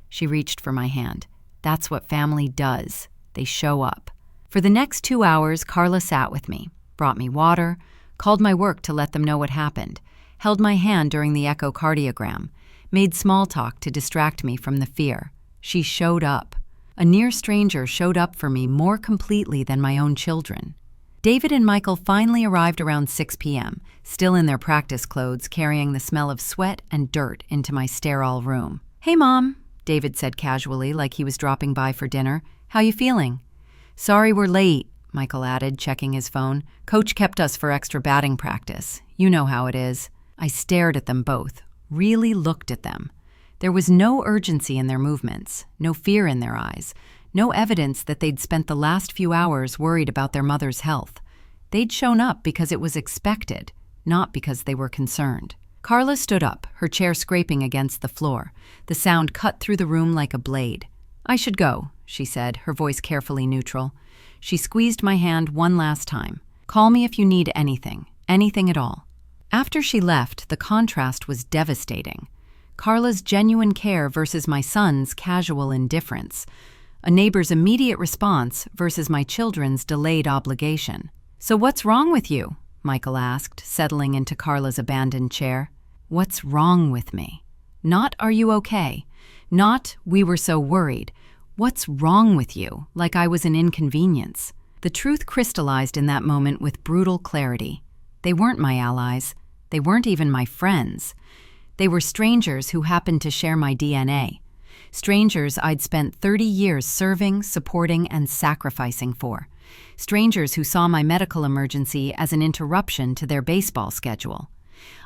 She reached for my hand. "That's what family does. They show up." For the next 2 hours, Carla sat with me, brought me water, called my work to let them know what happened, held my hand during the echocardiogram, made small talk to distract me from the fear. She showed up. A near stranger showed up for me more completely than my own children. David and Michael finally arrived around 6 p.m., still in their practice clothes, carrying the smell of sweat and dirt into my sterile room. "Hey, Mom," David said casually, like he was dropping by for dinner. "How you feeling?" "Sorry we're late," Michael added, checking his phone. "Coach kept us for extra batting practice. You know how it is." I stared at them both, really looked at them. There was no urgency in their movements, no fear in their eyes, no evidence that they'd spent the last few hours worried about their mother's health. They'd shown up because it was expected, not because they were concerned. Carla stood up, her chair scraping against the floor. The sound cut through the room like a blade. "I should go," she said, her voice carefully neutral. She squeezed my hand one last time. "Call me if you need anything at all." After she left, the contrast was devastating. Carla's genuine care versus my son's casual indifference. A neighbor's immediate response versus my children's delayed obligation. "So what's wrong with you?" Michael asked, settling into Carla's abandoned chair. "What's wrong with me?" Not "are you okay?" Not "we were so worried." What's wrong with you? Like I was an inconvenience. The truth crystallized in that moment with brutal clarity. They weren't my allies. They weren't even my friends. They were strangers who happened to share my DNA. Strangers I'd spent 30 years serving, supporting, and sacrificing for. Strangers who saw my medical emergency as an interruption to their baseball schedule.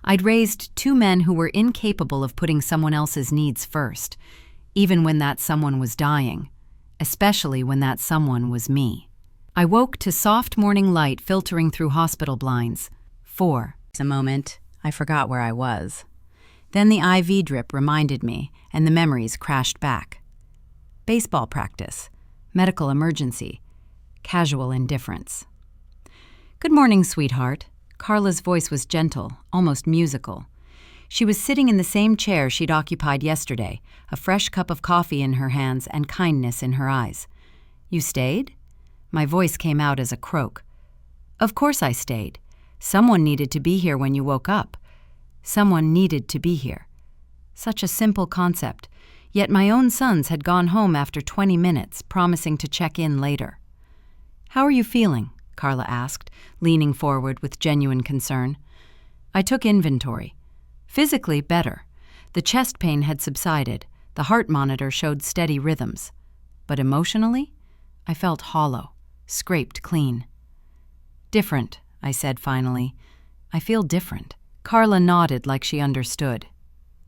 I'd raised two men who were incapable of putting someone else's needs first, even when that someone was dying, especially when that someone was me. I woke to soft morning light filtering through hospital blinds. For a moment, I forgot where I was. Then the IV drip reminded me, and the memories crashed back. Baseball practice, medical emergency, casual indifference. "Good morning, sweetheart." Carla's voice was gentle, almost musical. She was sitting in the same chair she'd occupied yesterday, a fresh cup of coffee in her hands and kindness in her eyes. "You stayed?" My voice came out as a croak. "Of course I stayed. Someone needed to be here when you woke up. Someone needed to be here." Such a simple concept, yet my own sons had gone home after 20 minutes, promising to check in later. "How are you feeling?" Carla asked, leaning forward with genuine concern. I took inventory. Physically, better. The chest pain had subsided. The heart monitor showed steady rhythms. But emotionally, I felt hollow, scraped clean. "Different," I said finally. "I feel different." Carla nodded like she understood.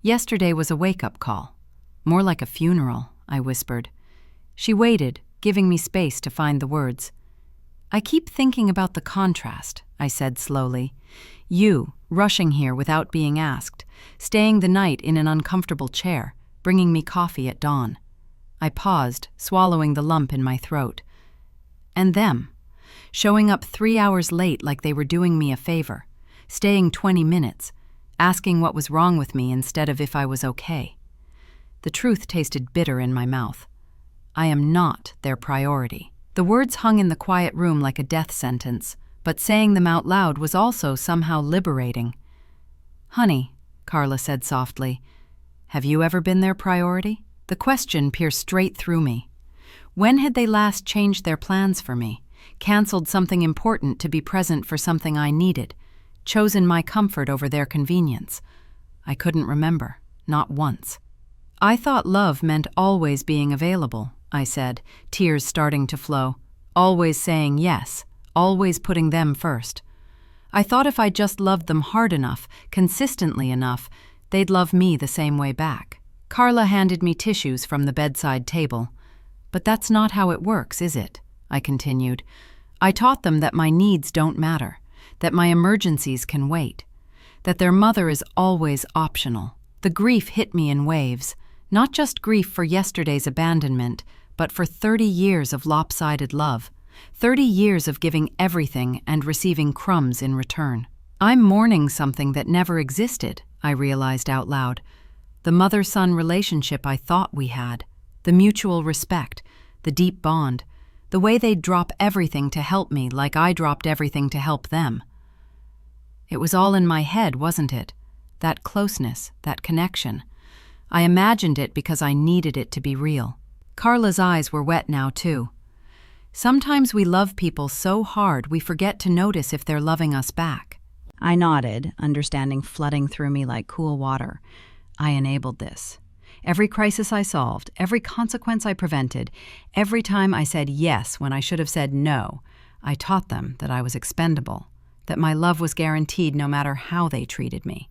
"Yesterday was a wake-up call. More like a funeral," I whispered. She waited, giving me space to find the words. "I keep thinking about the contrast," I said slowly. "You, rushing here without being asked, staying the night in an uncomfortable chair, bringing me coffee at dawn." I paused, swallowing the lump in my throat. "And them, showing up 3 hours late like they were doing me a favor, staying 20 minutes, asking what was wrong with me instead of if I was okay." The truth tasted bitter in my mouth. I am not their priority. The words hung in the quiet room like a death sentence, but saying them out loud was also somehow liberating. "Honey," Carla said softly, "have you ever been their priority?" The question pierced straight through me. When had they last changed their plans for me, canceled something important to be present for something I needed, chosen my comfort over their convenience? I couldn't remember, not once. "I thought love meant always being available," I said, tears starting to flow. "Always saying yes, always putting them first. I thought if I just loved them hard enough, consistently enough, they'd love me the same way back." Carla handed me tissues from the bedside table. "But that's not how it works, is it?" I continued. "I taught them that my needs don't matter, that my emergencies can wait, that their mother is always optional." The grief hit me in waves, not just grief for yesterday's abandonment, but for 30 years of lopsided love, 30 years of giving everything and receiving crumbs in return. I'm mourning something that never existed, I realized out loud. The mother-son relationship I thought we had, the mutual respect, the deep bond, the way they'd drop everything to help me like I dropped everything to help them. It was all in my head, wasn't it? That closeness, that connection. I imagined it because I needed it to be real. Carla's eyes were wet now, too. Sometimes we love people so hard we forget to notice if they're loving us back. I nodded, understanding flooding through me like cool water. I enabled this. Every crisis I solved, every consequence I prevented, every time I said yes when I should have said no, I taught them that I was expendable, that my love was guaranteed no matter how they treated me.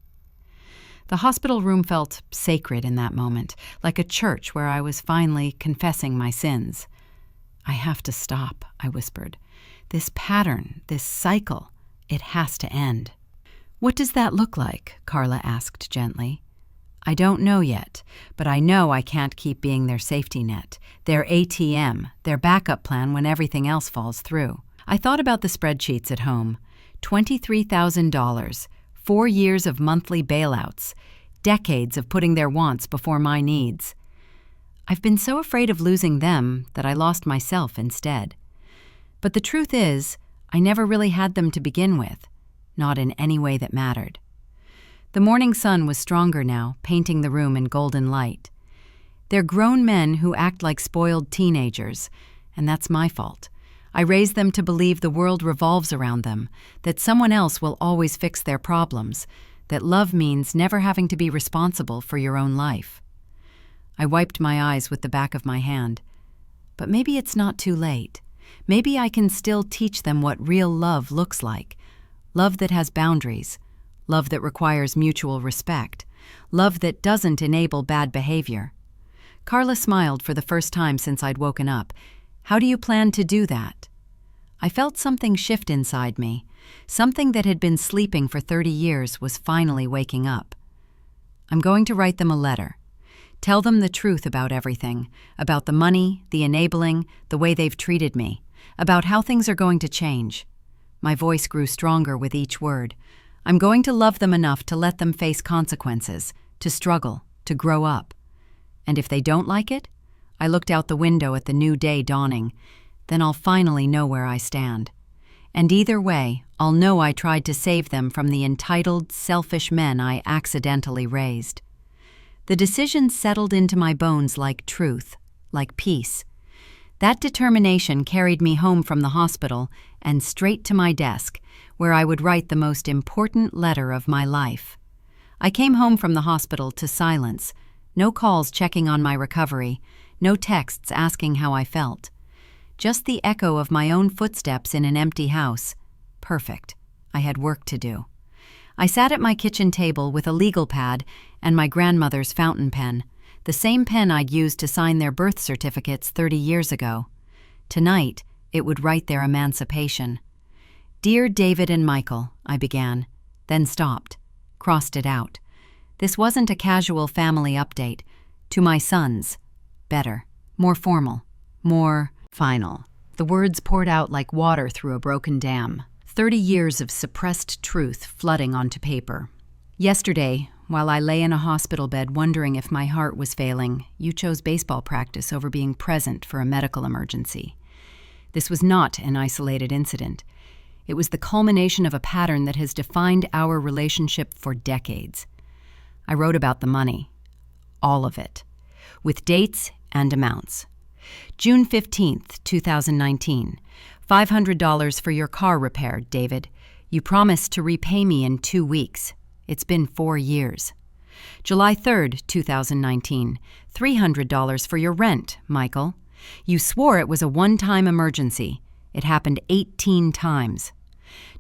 The hospital room felt sacred in that moment, like a church where I was finally confessing my sins. "I have to stop," I whispered. "This pattern, this cycle, it has to end." "What does that look like?" Carla asked gently. "I don't know yet, but I know I can't keep being their safety net, their ATM, their backup plan when everything else falls through." I thought about the spreadsheets at home. $23,000, 4 years of monthly bailouts, decades of putting their wants before my needs. I've been so afraid of losing them that I lost myself instead. But the truth is, I never really had them to begin with, not in any way that mattered. The morning sun was stronger now, painting the room in golden light. They're grown men who act like spoiled teenagers, and that's my fault. I raised them to believe the world revolves around them, that someone else will always fix their problems, that love means never having to be responsible for your own life. I wiped my eyes with the back of my hand. But maybe it's not too late. Maybe I can still teach them what real love looks like. Love that has boundaries. Love that requires mutual respect. Love that doesn't enable bad behavior. Carla smiled for the first time since I'd woken up. "How do you plan to do that?" I felt something shift inside me. Something that had been sleeping for 30 years was finally waking up. "I'm going to write them a letter. Tell them the truth about everything, about the money, the enabling, the way they've treated me, about how things are going to change." My voice grew stronger with each word. "I'm going to love them enough to let them face consequences, to struggle, to grow up. And if they don't like it," I looked out the window at the new day dawning, "then I'll finally know where I stand. And either way, I'll know I tried to save them from the entitled, selfish men I accidentally raised." The decision settled into my bones like truth, like peace. That determination carried me home from the hospital and straight to my desk, where I would write the most important letter of my life. I came home from the hospital to silence, no calls checking on my recovery, no texts asking how I felt. Just the echo of my own footsteps in an empty house. Perfect. I had work to do. I sat at my kitchen table with a legal pad and my grandmother's fountain pen, the same pen I'd used to sign their birth certificates 30 years ago. Tonight, it would write their emancipation. "Dear David and Michael," I began, then stopped, crossed it out. This wasn't a casual family update. To my sons. Better, more formal, more final. The words poured out like water through a broken dam. 30 years of suppressed truth flooding onto paper. "Yesterday, while I lay in a hospital bed wondering if my heart was failing, you chose baseball practice over being present for a medical emergency. This was not an isolated incident. It was the culmination of a pattern that has defined our relationship for decades. I wrote about the money. All of it. With dates and amounts. June 15th, 2019. $500 for your car repair, David. You promised to repay me in 2 weeks. It's been 4 years. July 3rd, 2019. $300 for your rent, Michael. You swore it was a one-time emergency. It happened 18 times.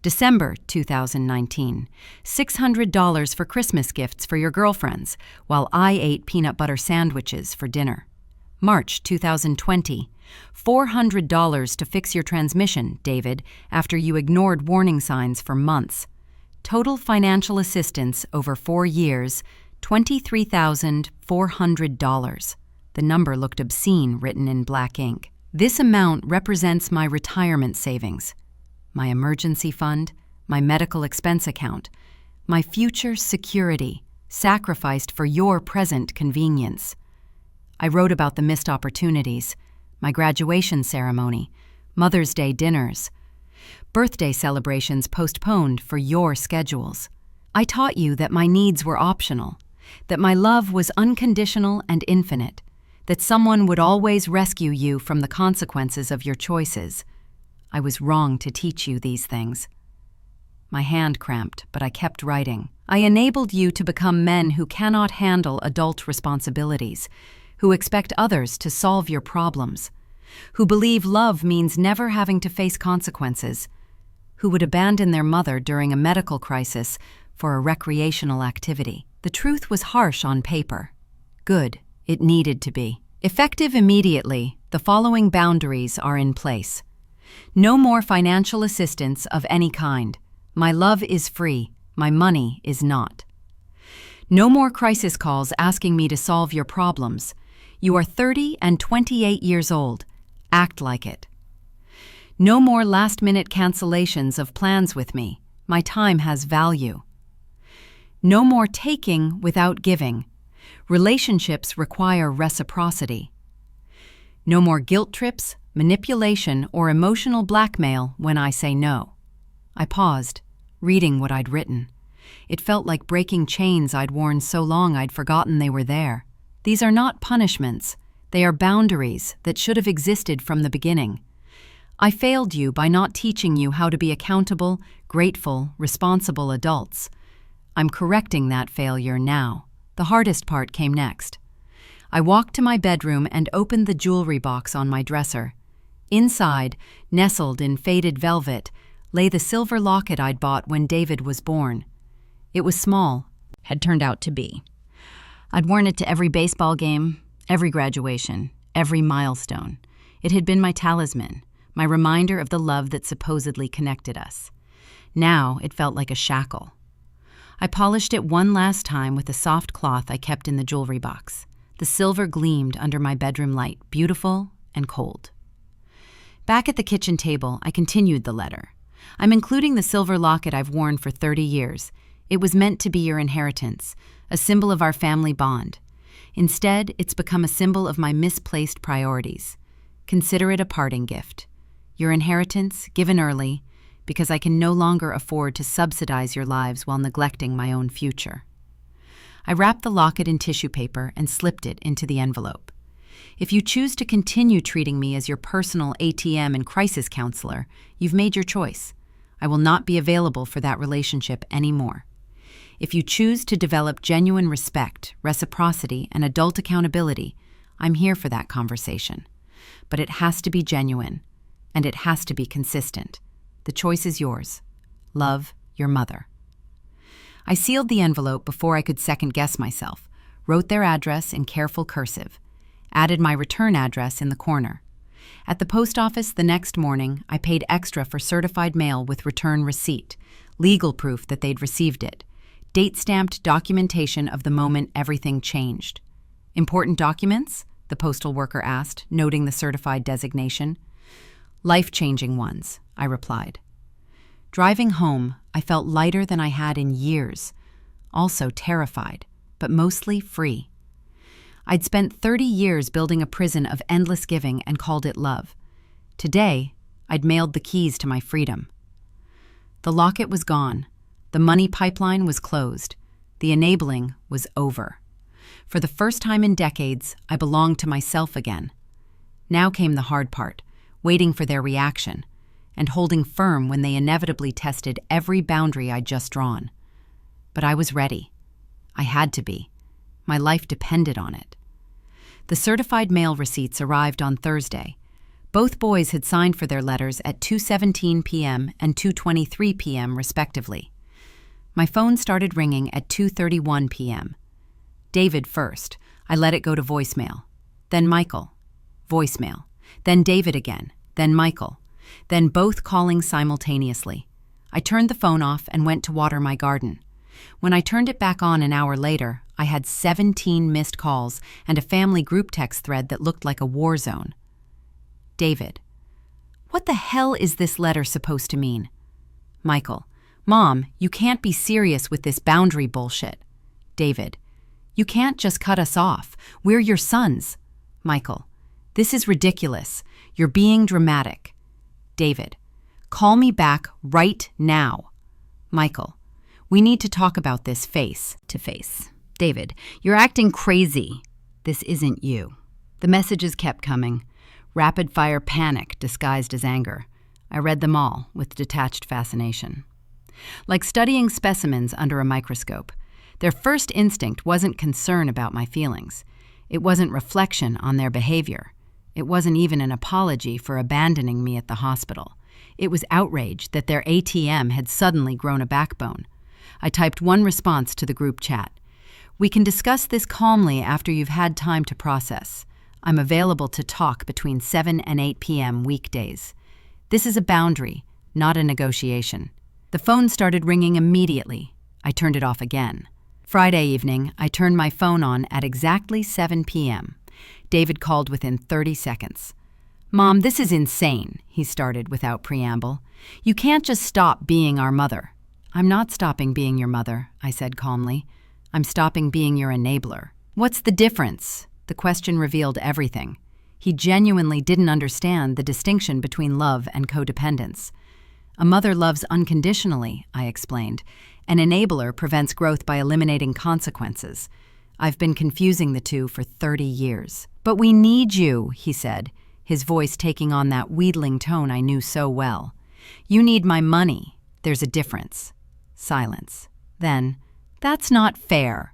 December 2019. $600 for Christmas gifts for your girlfriends, while I ate peanut butter sandwiches for dinner. March 2020. $400 to fix your transmission, David, after you ignored warning signs for months. Total financial assistance over 4 years, $23,400. The number looked obscene written in black ink. This amount represents my retirement savings, my emergency fund, my medical expense account, my future security, sacrificed for your present convenience. I wrote about the missed opportunities, my graduation ceremony, Mother's Day dinners, birthday celebrations postponed for your schedules. I taught you that my needs were optional, that my love was unconditional and infinite, that someone would always rescue you from the consequences of your choices. I was wrong to teach you these things. My hand cramped, but I kept writing. I enabled you to become men who cannot handle adult responsibilities, who expect others to solve your problems, who believe love means never having to face consequences, who would abandon their mother during a medical crisis for a recreational activity. The truth was harsh on paper. Good, it needed to be. Effective immediately, the following boundaries are in place. No more financial assistance of any kind. My love is free. My money is not. No more crisis calls asking me to solve your problems. You are 30 and 28 years old. Act like it. No more last-minute cancellations of plans with me. My time has value. No more taking without giving. Relationships require reciprocity. No more guilt trips, manipulation, or emotional blackmail when I say no. I paused, reading what I'd written. It felt like breaking chains I'd worn so long I'd forgotten they were there. These are not punishments. They are boundaries that should have existed from the beginning. I failed you by not teaching you how to be accountable, grateful, responsible adults. I'm correcting that failure now. The hardest part came next. I walked to my bedroom and opened the jewelry box on my dresser. Inside, nestled in faded velvet, lay the silver locket I'd bought when David was born. It was small, had turned out to be. I'd worn it to every baseball game, every graduation, every milestone. It had been my talisman, my reminder of the love that supposedly connected us. Now it felt like a shackle. I polished it one last time with a soft cloth I kept in the jewelry box. The silver gleamed under my bedroom light, beautiful and cold. Back at the kitchen table, I continued the letter. I'm including the silver locket I've worn for 30 years. It was meant to be your inheritance, a symbol of our family bond. Instead, it's become a symbol of my misplaced priorities. Consider it a parting gift. Your inheritance, given early, because I can no longer afford to subsidize your lives while neglecting my own future. I wrapped the locket in tissue paper and slipped it into the envelope. If you choose to continue treating me as your personal ATM and crisis counselor, you've made your choice. I will not be available for that relationship anymore. If you choose to develop genuine respect, reciprocity, and adult accountability, I'm here for that conversation. But it has to be genuine, and it has to be consistent. The choice is yours. Love, your mother. I sealed the envelope before I could second-guess myself, wrote their address in careful cursive, added my return address in the corner. At the post office the next morning, I paid extra for certified mail with return receipt, legal proof that they'd received it, date-stamped documentation of the moment everything changed. Important documents? The postal worker asked, noting the certified designation. Life-changing ones, I replied. Driving home, I felt lighter than I had in years, also terrified, but mostly free. I'd spent 30 years building a prison of endless giving and called it love. Today, I'd mailed the keys to my freedom. The locket was gone. The money pipeline was closed. The enabling was over. For the first time in decades, I belonged to myself again. Now came the hard part, waiting for their reaction, and holding firm when they inevitably tested every boundary I'd just drawn. But I was ready. I had to be. My life depended on it. The certified mail receipts arrived on Thursday. Both boys had signed for their letters at 2:17 p.m. and 2:23 p.m. respectively. My phone started ringing at 2:31 p.m. David first. I let it go to voicemail. Then Michael. Voicemail. Then David again. Then Michael. Then both calling simultaneously. I turned the phone off and went to water my garden. When I turned it back on an hour later, I had 17 missed calls and a family group text thread that looked like a war zone. David. What the hell is this letter supposed to mean? Michael. Mom, you can't be serious with this boundary bullshit. David. You can't just cut us off. We're your sons. Michael. This is ridiculous. You're being dramatic. David. Call me back right now. Michael. We need to talk about this face to face. David. You're acting crazy. This isn't you. The messages kept coming. Rapid-fire panic disguised as anger. I read them all with detached fascination. Like studying specimens under a microscope, their first instinct wasn't concern about my feelings. It wasn't reflection on their behavior. It wasn't even an apology for abandoning me at the hospital. It was outrage that their ATM had suddenly grown a backbone. I typed one response to the group chat. We can discuss this calmly after you've had time to process. I'm available to talk between 7 and 8 p.m. weekdays. This is a boundary, not a negotiation. The phone started ringing immediately. I turned it off again. Friday evening, I turned my phone on at exactly 7 p.m. David called within 30 seconds. "Mom, this is insane," he started without preamble. "You can't just stop being our mother." "I'm not stopping being your mother," I said calmly. "I'm stopping being your enabler." "What's the difference?" The question revealed everything. He genuinely didn't understand the distinction between love and codependence. A mother loves unconditionally, I explained. An enabler prevents growth by eliminating consequences. I've been confusing the two for 30 years. "But we need you," he said, his voice taking on that wheedling tone I knew so well. "You need my money. There's a difference." Silence. Then, "That's not fair."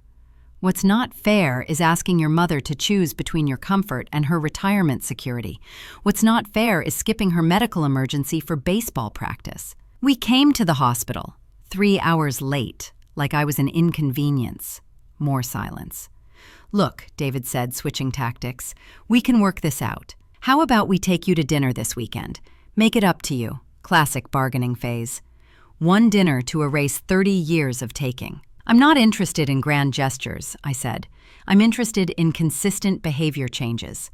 "What's not fair is asking your mother to choose between your comfort and her retirement security. What's not fair is skipping her medical emergency for baseball practice. We came to the hospital, 3 hours late, like I was an inconvenience." More silence. "Look," David said, switching tactics, "we can work this out. How about we take you to dinner this weekend? Make it up to you." Classic bargaining phase. One dinner to erase 30 years of taking. "I'm not interested in grand gestures," I said. "I'm interested in consistent behavior changes."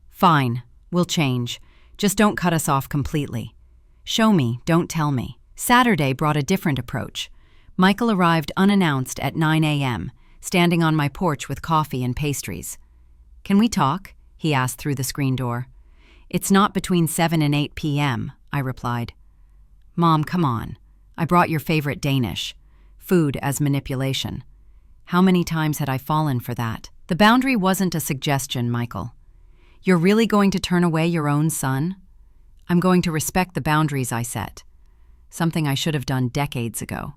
"Fine, we'll change. Just don't cut us off completely. Show me, don't tell me." Saturday brought a different approach. Michael arrived unannounced at 9 a.m., standing on my porch with coffee and pastries. "Can we talk?" he asked through the screen door. "It's not between 7 and 8 p.m., I replied. "Mom, come on. I brought your favorite Danish. Food as manipulation." How many times had I fallen for that? "The boundary wasn't a suggestion, Michael. You're really going to turn away your own son?" "I'm going to respect the boundaries I set." Something I should have done decades ago.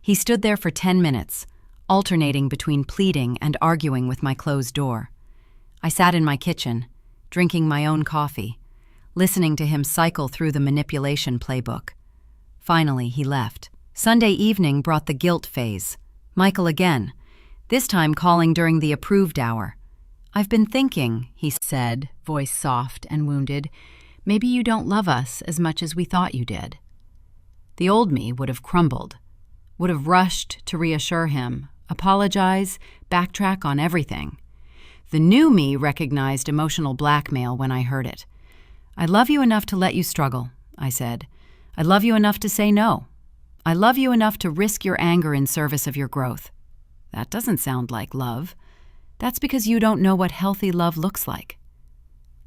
He stood there for 10 minutes, alternating between pleading and arguing with my closed door. I sat in my kitchen, drinking my own coffee, listening to him cycle through the manipulation playbook. Finally, he left. Sunday evening brought the guilt phase. Michael again, this time calling during the approved hour. "I've been thinking," he said, voice soft and wounded, "maybe you don't love us as much as we thought you did." The old me would have crumbled, would have rushed to reassure him, apologize, backtrack on everything. The new me recognized emotional blackmail when I heard it. "I love you enough to let you struggle," I said. "I love you enough to say no. I love you enough to risk your anger in service of your growth." That doesn't sound like love. That's because you don't know what healthy love looks like.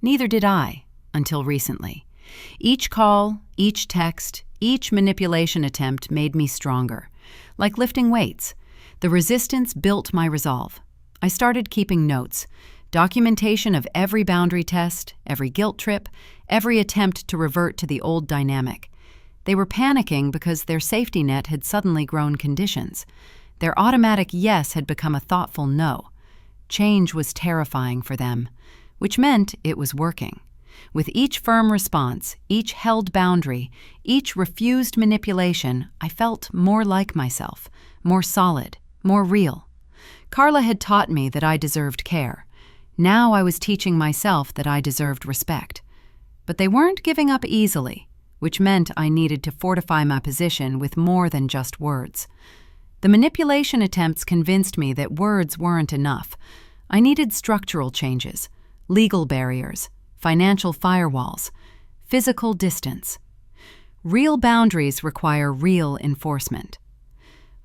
Neither did I, until recently. Each call, each text, each manipulation attempt made me stronger. Like lifting weights, the resistance built my resolve. I started keeping notes, documentation of every boundary test, every guilt trip, every attempt to revert to the old dynamic. They were panicking because their safety net had suddenly grown conditions. Their automatic yes had become a thoughtful no. Change was terrifying for them, which meant it was working. With each firm response, each held boundary, each refused manipulation, I felt more like myself, more solid, more real. Carla had taught me that I deserved care. Now I was teaching myself that I deserved respect. But they weren't giving up easily, which meant I needed to fortify my position with more than just words. The manipulation attempts convinced me that words weren't enough. I needed structural changes, legal barriers, financial firewalls, physical distance. Real boundaries require real enforcement.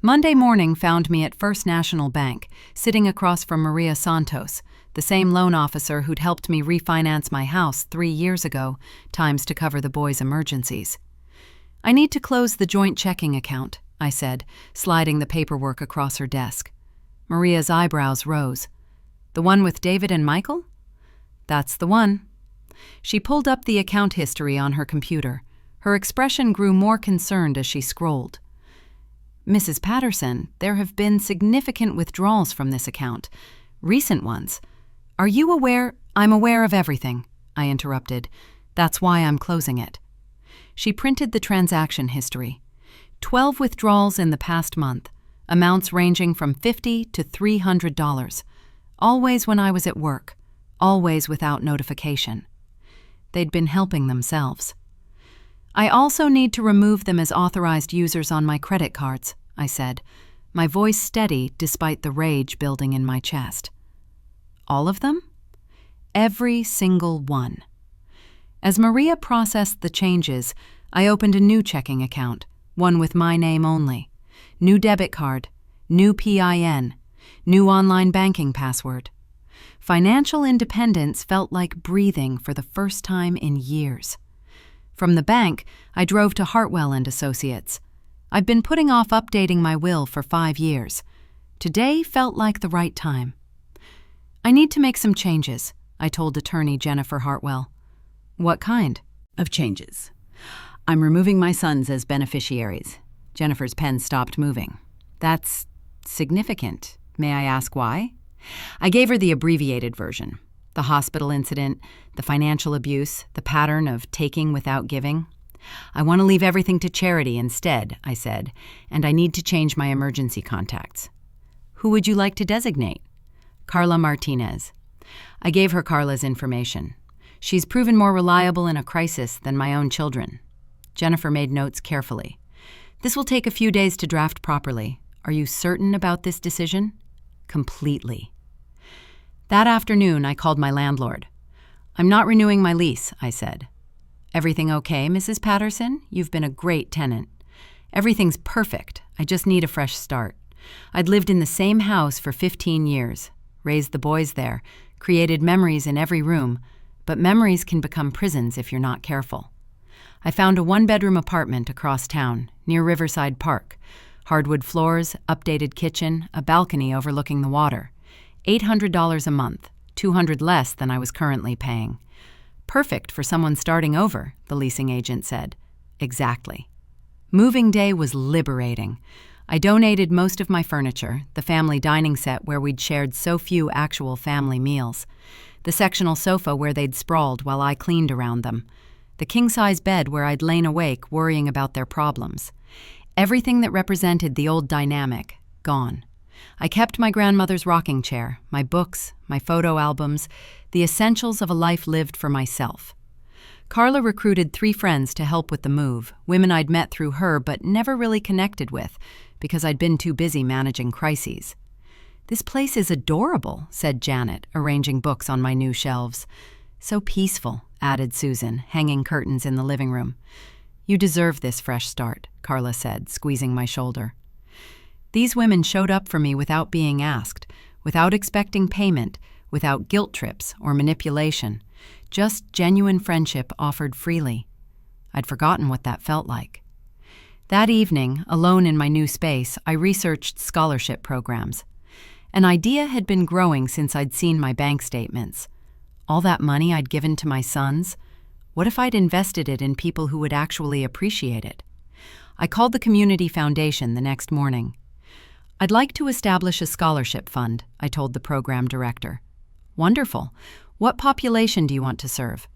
Monday morning found me at First National Bank, sitting across from Maria Santos, the same loan officer who'd helped me refinance my house 3 years ago, times to cover the boys' emergencies. "I need to close the joint checking account," I said, sliding the paperwork across her desk. Maria's eyebrows rose. "The one with David and Michael?" "That's the one." She pulled up the account history on her computer. Her expression grew more concerned as she scrolled. "Mrs. Patterson, there have been significant withdrawals from this account. Recent ones. Are you aware?" "I'm aware of everything," I interrupted. "That's why I'm closing it." She printed the transaction history. 12 withdrawals in the past month, amounts ranging from $50 to $300. Always when I was at work, always without notification. They'd been helping themselves. "I also need to remove them as authorized users on my credit cards," I said. my voice steady despite the rage building in my chest. All of them? Every single one. As Maria processed the changes, I opened a new checking account, one with my name only. New debit card, new PIN, new online banking password. Financial independence felt like breathing for the first time in years. From the bank, I drove to Hartwell & Associates. I've been putting off updating my will for 5 years. Today felt like the right time. I need to make some changes, I told attorney Jennifer Hartwell. What kind of changes? I'm removing my sons as beneficiaries. Jennifer's pen stopped moving. That's significant. May I ask why? I gave her the abbreviated version. The hospital incident, the financial abuse, the pattern of taking without giving. I want to leave everything to charity instead, I said, and I need to change my emergency contacts. Who would you like to designate? Carla Martinez. I gave her Carla's information. She's proven more reliable in a crisis than my own children. Jennifer made notes carefully. This will take a few days to draft properly. Are you certain about this decision? Completely. That afternoon, I called my landlord. I'm not renewing my lease, I said. Everything okay, Mrs. Patterson? You've been a great tenant. Everything's perfect. I just need a fresh start. I'd lived in the same house for 15 years, raised the boys there, created memories in every room, but memories can become prisons if you're not careful. I found a 1-bedroom apartment across town, near Riverside Park. Hardwood floors, updated kitchen, a balcony overlooking the water. $800 a month, $200 less than I was currently paying. Perfect for someone starting over, the leasing agent said. Exactly. Moving day was liberating. I donated most of my furniture, the family dining set where we'd shared so few actual family meals, the sectional sofa where they'd sprawled while I cleaned around them, the king-size bed where I'd lain awake worrying about their problems. Everything that represented the old dynamic, gone. I kept my grandmother's rocking chair, my books, my photo albums, the essentials of a life lived for myself. Carla recruited 3 friends to help with the move, women I'd met through her but never really connected with because I'd been too busy managing crises. This place is adorable, said Janet, arranging books on my new shelves. So peaceful, added Susan, hanging curtains in the living room. You deserve this fresh start, Carla said, squeezing my shoulder. These women showed up for me without being asked, without expecting payment, without guilt trips or manipulation, just genuine friendship offered freely. I'd forgotten what that felt like. That evening, alone in my new space, I researched scholarship programs. An idea had been growing since I'd seen my bank statements. All that money I'd given to my sons, what if I'd invested it in people who would actually appreciate it? I called the community foundation the next morning. I'd like to establish a scholarship fund, I told the program director. Wonderful. What population do you want to serve?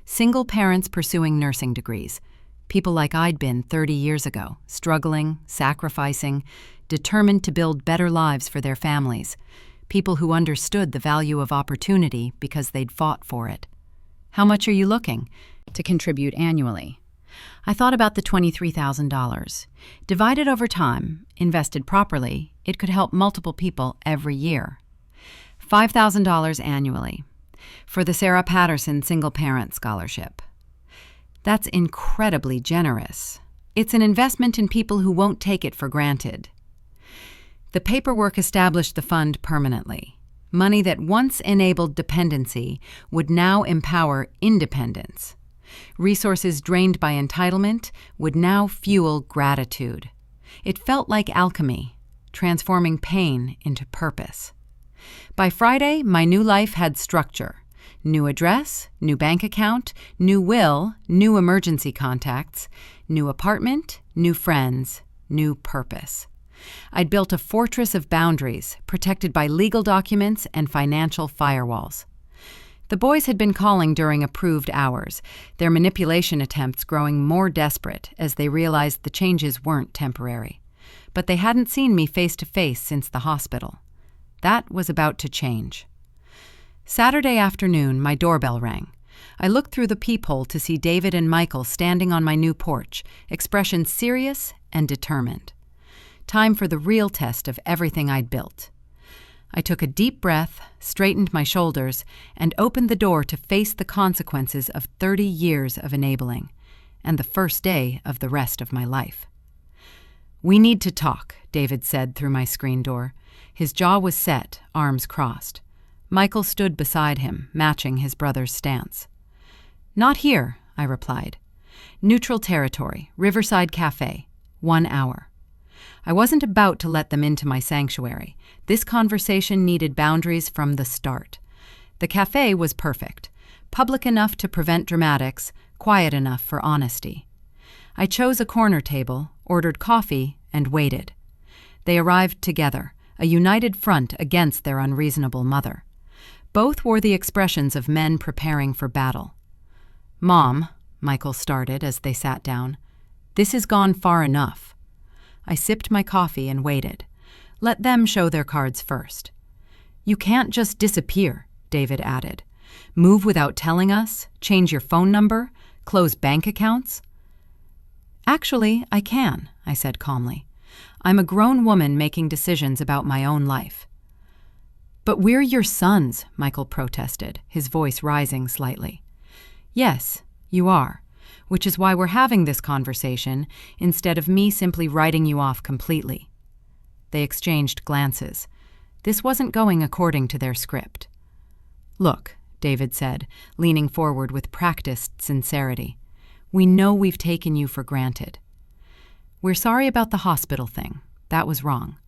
Single parents pursuing nursing degrees. People like I'd been 30 years ago, struggling, sacrificing, determined to build better lives for their families. People who understood the value of opportunity because they'd fought for it. How much are you looking to contribute annually? I thought about the $23,000. Divided over time, invested properly, it could help multiple people every year. $5,000 annually for the Sarah Patterson Single Parent Scholarship. That's incredibly generous. It's an investment in people who won't take it for granted. The paperwork established the fund permanently. Money that once enabled dependency would now empower independence. Resources drained by entitlement would now fuel gratitude. It felt like alchemy, transforming pain into purpose. By Friday, my new life had structure. New address, new bank account, new will, new emergency contacts, new apartment, new friends, new purpose. I'd built a fortress of boundaries, protected by legal documents and financial firewalls. The boys had been calling during approved hours, their manipulation attempts growing more desperate as they realized the changes weren't temporary. But they hadn't seen me face to face since the hospital. That was about to change. Saturday afternoon, my doorbell rang. I looked through the peephole to see David and Michael standing on my new porch, expressions serious and determined. Time for the real test of everything I'd built. I took a deep breath, straightened my shoulders, and opened the door to face the consequences of 30 years of enabling, and the first day of the rest of my life. "We need to talk," David said through my screen door. His jaw was set, arms crossed. Michael stood beside him, matching his brother's stance. "Not here," I replied. "Neutral territory, Riverside Cafe, 1 hour." I wasn't about to let them into my sanctuary. This conversation needed boundaries from the start. The cafe was perfect, public enough to prevent dramatics, quiet enough for honesty. I chose a corner table, ordered coffee, and waited. They arrived together, a united front against their unreasonable mother. Both wore the expressions of men preparing for battle. "Mom," Michael started as they sat down, "this has gone far enough." I sipped my coffee and waited. Let them show their cards first. "You can't just disappear," David added. "Move without telling us, change your phone number, close bank accounts." "Actually, I can," I said calmly. "I'm a grown woman making decisions about my own life." "But we're your sons," Michael protested, his voice rising slightly. "Yes, you are. Which is why we're having this conversation instead of me simply writing you off completely." They exchanged glances. This wasn't going according to their script. "Look," David said, leaning forward with practiced sincerity, "we know we've taken you for granted. We're sorry about the hospital thing. That was wrong.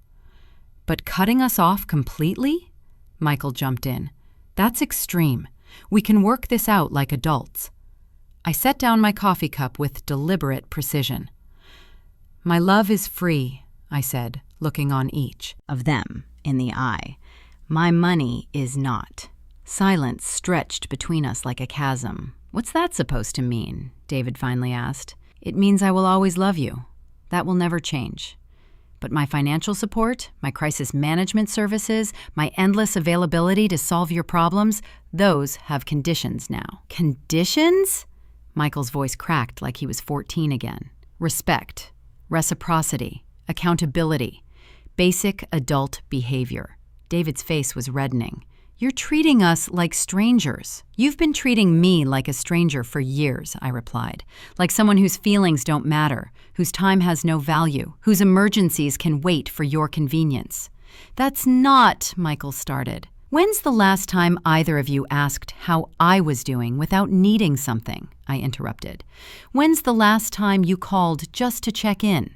But cutting us off completely?" Michael jumped in. "That's extreme. We can work this out like adults." I set down my coffee cup with deliberate precision. "My love is free," I said, looking on each of them in the eye. "My money is not." Silence stretched between us like a chasm. "What's that supposed to mean?" David finally asked. "It means I will always love you. That will never change. But my financial support, my crisis management services, my endless availability to solve your problems, those have conditions now." "Conditions?" Michael's voice cracked like he was 14 again. "Respect, reciprocity, accountability, basic adult behavior." David's face was reddening. "You're treating us like strangers." "You've been treating me like a stranger for years," I replied. "Like someone whose feelings don't matter, whose time has no value, whose emergencies can wait for your convenience." "That's not," Michael started. "When's the last time either of you asked how I was doing without needing something?" I interrupted. "When's the last time you called just to check in?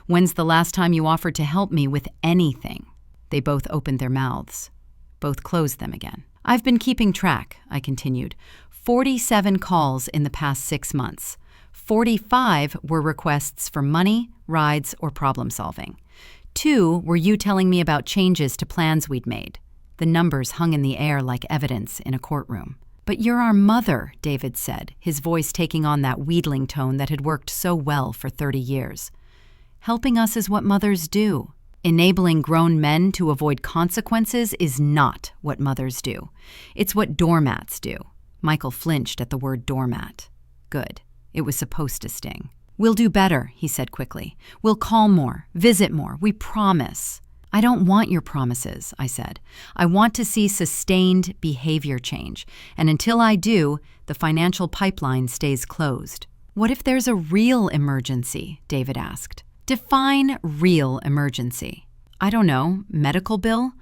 When's the last time you offered to help me with anything?" They both opened their mouths. Both closed them again. "I've been keeping track," I continued. 47 calls in the past 6 months. 45 were requests for money, rides, or problem solving. 2 were you telling me about changes to plans we'd made. The numbers hung in the air like evidence in a courtroom. "But you're our mother," David said, his voice taking on that wheedling tone that had worked so well for 30 years. "Helping us is what mothers do. Enabling grown men to avoid consequences is not what mothers do. It's what doormats do." Michael flinched at the word doormat. Good. It was supposed to sting. "We'll do better," he said quickly. "We'll call more, visit more, we promise." "I don't want your promises," I said. "I want to see sustained behavior change, and until I do, the financial pipeline stays closed." "What if there's a real emergency?" David asked. "Define real emergency." "I don't know, medical bill?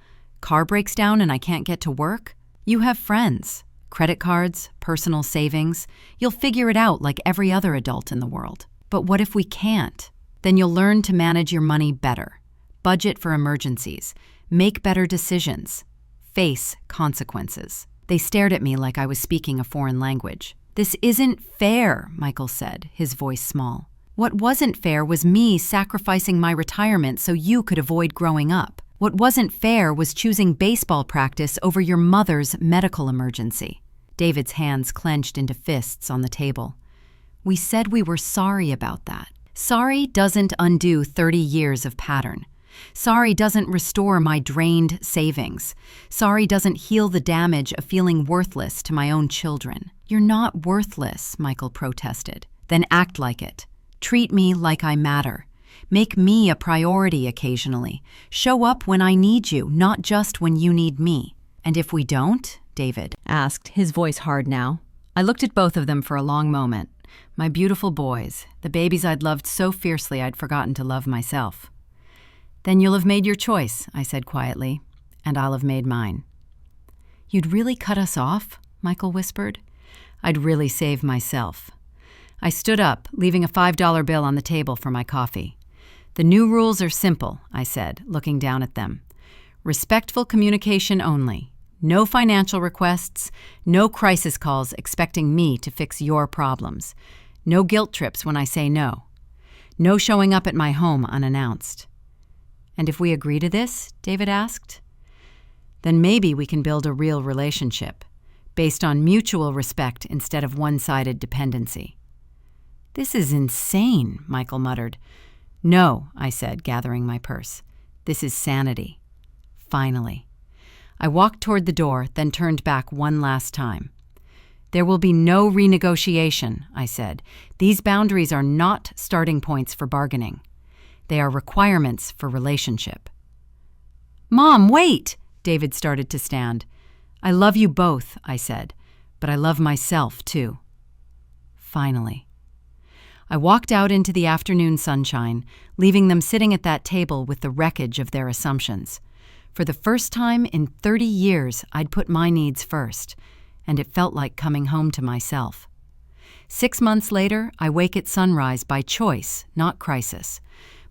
Car breaks down and I can't get to work?" "You have friends, credit cards, personal savings. You'll figure it out like every other adult in the world." "But what if we can't?" "Then you'll learn to manage your money better. Budget for emergencies, make better decisions, face consequences." They stared at me like I was speaking a foreign language. "This isn't fair," Michael said, his voice small. "What wasn't fair was me sacrificing my retirement so you could avoid growing up. What wasn't fair was choosing baseball practice over your mother's medical emergency." David's hands clenched into fists on the table. "We said we were sorry about that. Sorry doesn't undo 30 years of pattern. Sorry doesn't restore my drained savings. Sorry doesn't heal the damage of feeling worthless to my own children." "You're not worthless," Michael protested. "Then act like it. Treat me like I matter. Make me a priority occasionally. Show up when I need you, not just when you need me. And if we don't? David asked, his voice hard now. I looked at both of them for a long moment. My beautiful boys, the babies I'd loved so fiercely I'd forgotten to love myself. Then you'll have made your choice, I said quietly, and I'll have made mine. You'd really cut us off? Michael whispered. I'd really save myself. I stood up, leaving a $5 bill on the table for my coffee. The new rules are simple, I said, looking down at them. Respectful communication only. No financial requests, no crisis calls expecting me to fix your problems. No guilt trips when I say no. No showing up at my home unannounced. And if we agree to this, David asked, then maybe we can build a real relationship, based on mutual respect instead of one-sided dependency. This is insane, Michael muttered. No, I said, gathering my purse. This is sanity. Finally. I walked toward the door, then turned back one last time. There will be no renegotiation, I said. These boundaries are not starting points for bargaining. They are requirements for relationship. Mom, wait! David started to stand. I love you both, I said, but I love myself too. Finally. I walked out into the afternoon sunshine, leaving them sitting at that table with the wreckage of their assumptions. For the first time in 30 years, I'd put my needs first, and it felt like coming home to myself. 6 months later, I wake at sunrise by choice, not crisis.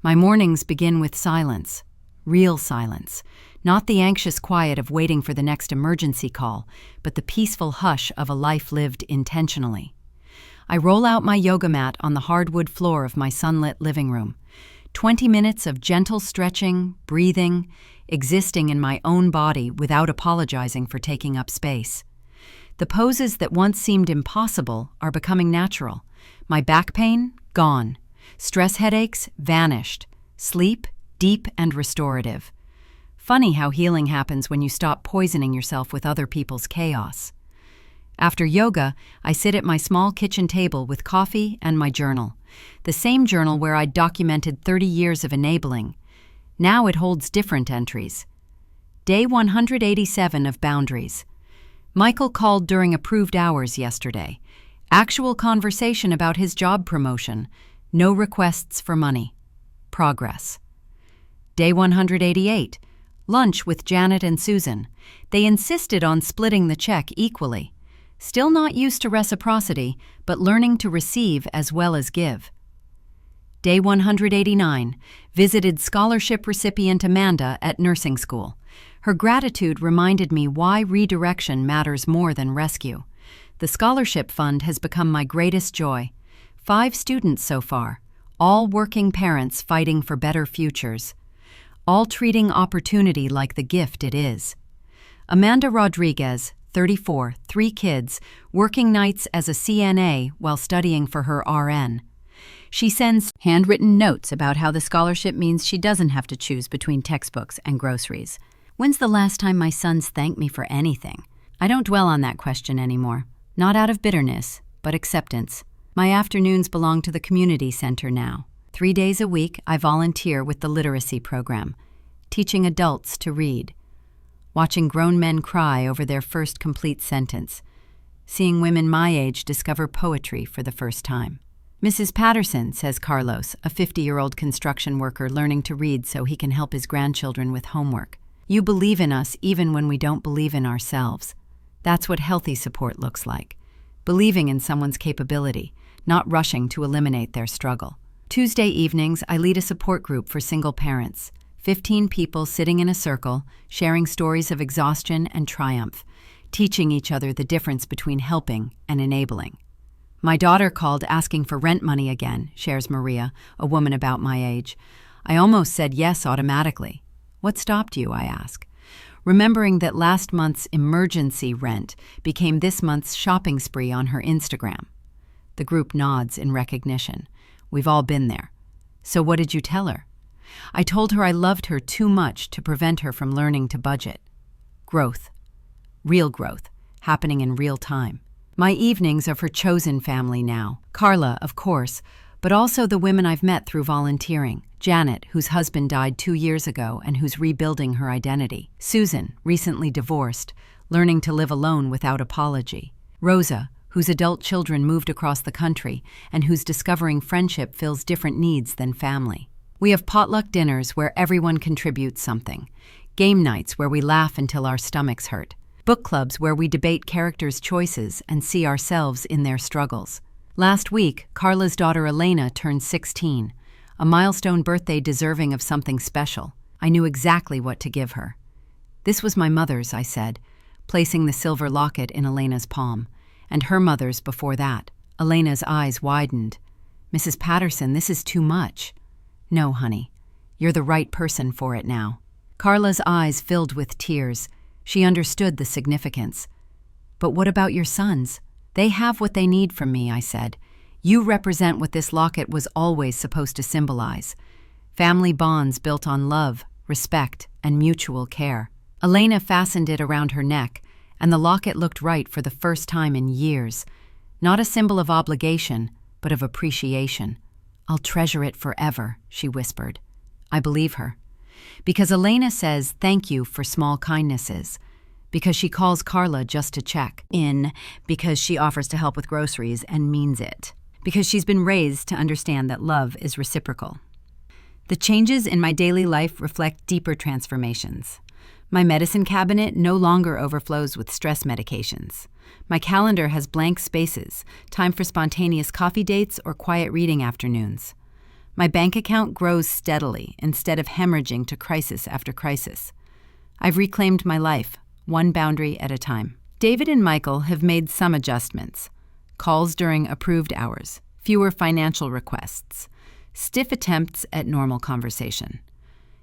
My mornings begin with silence, real silence, not the anxious quiet of waiting for the next emergency call, but the peaceful hush of a life lived intentionally. I roll out my yoga mat on the hardwood floor of my sunlit living room. 20 minutes of gentle stretching, breathing, existing in my own body without apologizing for taking up space. The poses that once seemed impossible are becoming natural. My back pain, gone. Stress headaches, vanished. Sleep, deep and restorative. Funny how healing happens when you stop poisoning yourself with other people's chaos. After yoga, I sit at my small kitchen table with coffee and my journal. The same journal where I'd documented 30 years of enabling. Now it holds different entries. Day 187 of boundaries. Michael called during approved hours yesterday. Actual conversation about his job promotion. No requests for money. Progress. Day 188. Lunch with Janet and Susan. They insisted on splitting the check equally. Still not used to reciprocity, but learning to receive as well as give. Day 189. Visited scholarship recipient Amanda at nursing school. Her gratitude reminded me why redirection matters more than rescue. The scholarship fund has become my greatest joy. 5 students so far, all working parents fighting for better futures. All treating opportunity like the gift it is. Amanda Rodriguez, 34, 3 kids, working nights as a CNA while studying for her RN. She sends handwritten notes about how the scholarship means she doesn't have to choose between textbooks and groceries. When's the last time my sons thanked me for anything? I don't dwell on that question anymore. Not out of bitterness, but acceptance. My afternoons belong to the community center now. 3 days a week, I volunteer with the literacy program, teaching adults to read. Watching grown men cry over their first complete sentence. Seeing women my age discover poetry for the first time. Mrs. Patterson, says Carlos, a 50-year-old construction worker learning to read so he can help his grandchildren with homework. You believe in us even when we don't believe in ourselves. That's what healthy support looks like. Believing in someone's capability, not rushing to eliminate their struggle. Tuesday evenings, I lead a support group for single parents. 15 people sitting in a circle, sharing stories of exhaustion and triumph, teaching each other the difference between helping and enabling. My daughter called asking for rent money again, shares Maria, a woman about my age. I almost said yes automatically. What stopped you, I ask. Remembering that last month's emergency rent became this month's shopping spree on her Instagram. The group nods in recognition. We've all been there. So what did you tell her? I told her I loved her too much to prevent her from learning to budget. Growth. Real growth, happening in real time. My evenings are for chosen family now. Carla, of course, but also the women I've met through volunteering. Janet, whose husband died 2 years ago and who's rebuilding her identity. Susan, recently divorced, learning to live alone without apology. Rosa, whose adult children moved across the country and whose discovering friendship fills different needs than family. We have potluck dinners where everyone contributes something, game nights where we laugh until our stomachs hurt, book clubs where we debate characters' choices and see ourselves in their struggles. Last week, Carla's daughter Elena turned 16, a milestone birthday deserving of something special. I knew exactly what to give her. "This was my mother's," I said, placing the silver locket in Elena's palm, "and her mother's before that." Elena's eyes widened. "Mrs. Patterson, this is too much." "No, honey. You're the right person for it now." Carla's eyes filled with tears. She understood the significance. "But what about your sons? They have what they need from me," I said. "You represent what this locket was always supposed to symbolize. Family bonds built on love, respect, and mutual care." Elena fastened it around her neck, and the locket looked right for the first time in years. Not a symbol of obligation, but of appreciation. "I'll treasure it forever," she whispered. I believe her. Because Elena says thank you for small kindnesses. Because she calls Carla just to check in. Because she offers to help with groceries and means it. Because she's been raised to understand that love is reciprocal. The changes in my daily life reflect deeper transformations. My medicine cabinet no longer overflows with stress medications. My calendar has blank spaces, time for spontaneous coffee dates or quiet reading afternoons. My bank account grows steadily instead of hemorrhaging to crisis after crisis. I've reclaimed my life, one boundary at a time. David and Michael have made some adjustments. Calls during approved hours, fewer financial requests, stiff attempts at normal conversation.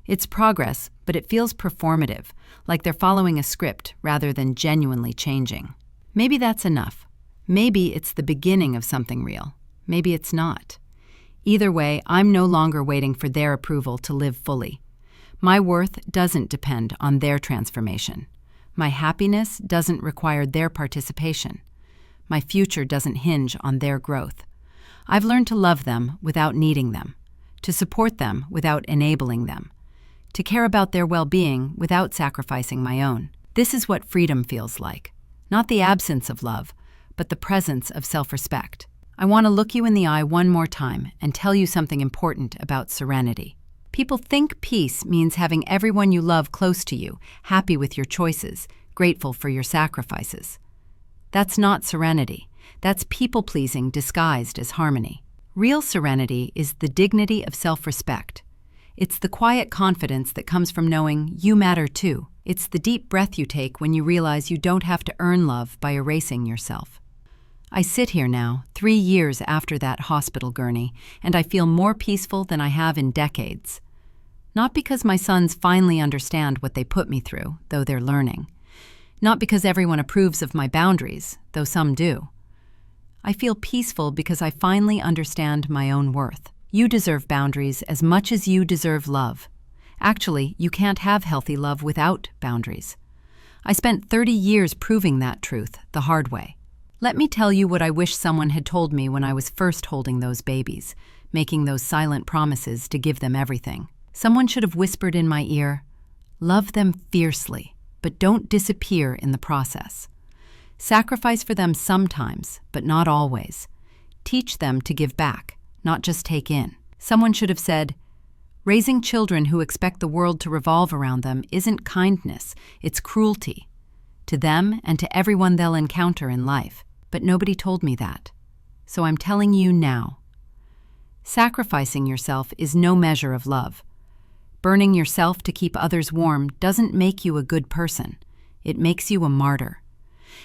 It's progress, but it feels performative, like they're following a script rather than genuinely changing. Maybe that's enough. Maybe it's the beginning of something real. Maybe it's not. Either way, I'm no longer waiting for their approval to live fully. My worth doesn't depend on their transformation. My happiness doesn't require their participation. My future doesn't hinge on their growth. I've learned to love them without needing them, to support them without enabling them, to care about their well-being without sacrificing my own. This is what freedom feels like. Not the absence of love, but the presence of self-respect. I want to look you in the eye one more time and tell you something important about serenity. People think peace means having everyone you love close to you, happy with your choices, grateful for your sacrifices. That's not serenity. That's people-pleasing disguised as harmony. Real serenity is the dignity of self-respect. It's the quiet confidence that comes from knowing you matter too. It's the deep breath you take when you realize you don't have to earn love by erasing yourself. I sit here now, 3 years after that hospital gurney, and I feel more peaceful than I have in decades. Not because my sons finally understand what they put me through, though they're learning. Not because everyone approves of my boundaries, though some do. I feel peaceful because I finally understand my own worth. You deserve boundaries as much as you deserve love. Actually, you can't have healthy love without boundaries. I spent 30 years proving that truth the hard way. Let me tell you what I wish someone had told me when I was first holding those babies, making those silent promises to give them everything. Someone should have whispered in my ear, "Love them fiercely, but don't disappear in the process. Sacrifice for them sometimes, but not always. Teach them to give back, not just take in." Someone should have said, "Raising children who expect the world to revolve around them isn't kindness, it's cruelty. To them and to everyone they'll encounter in life." But nobody told me that. So I'm telling you now. Sacrificing yourself is no measure of love. Burning yourself to keep others warm doesn't make you a good person. It makes you a martyr.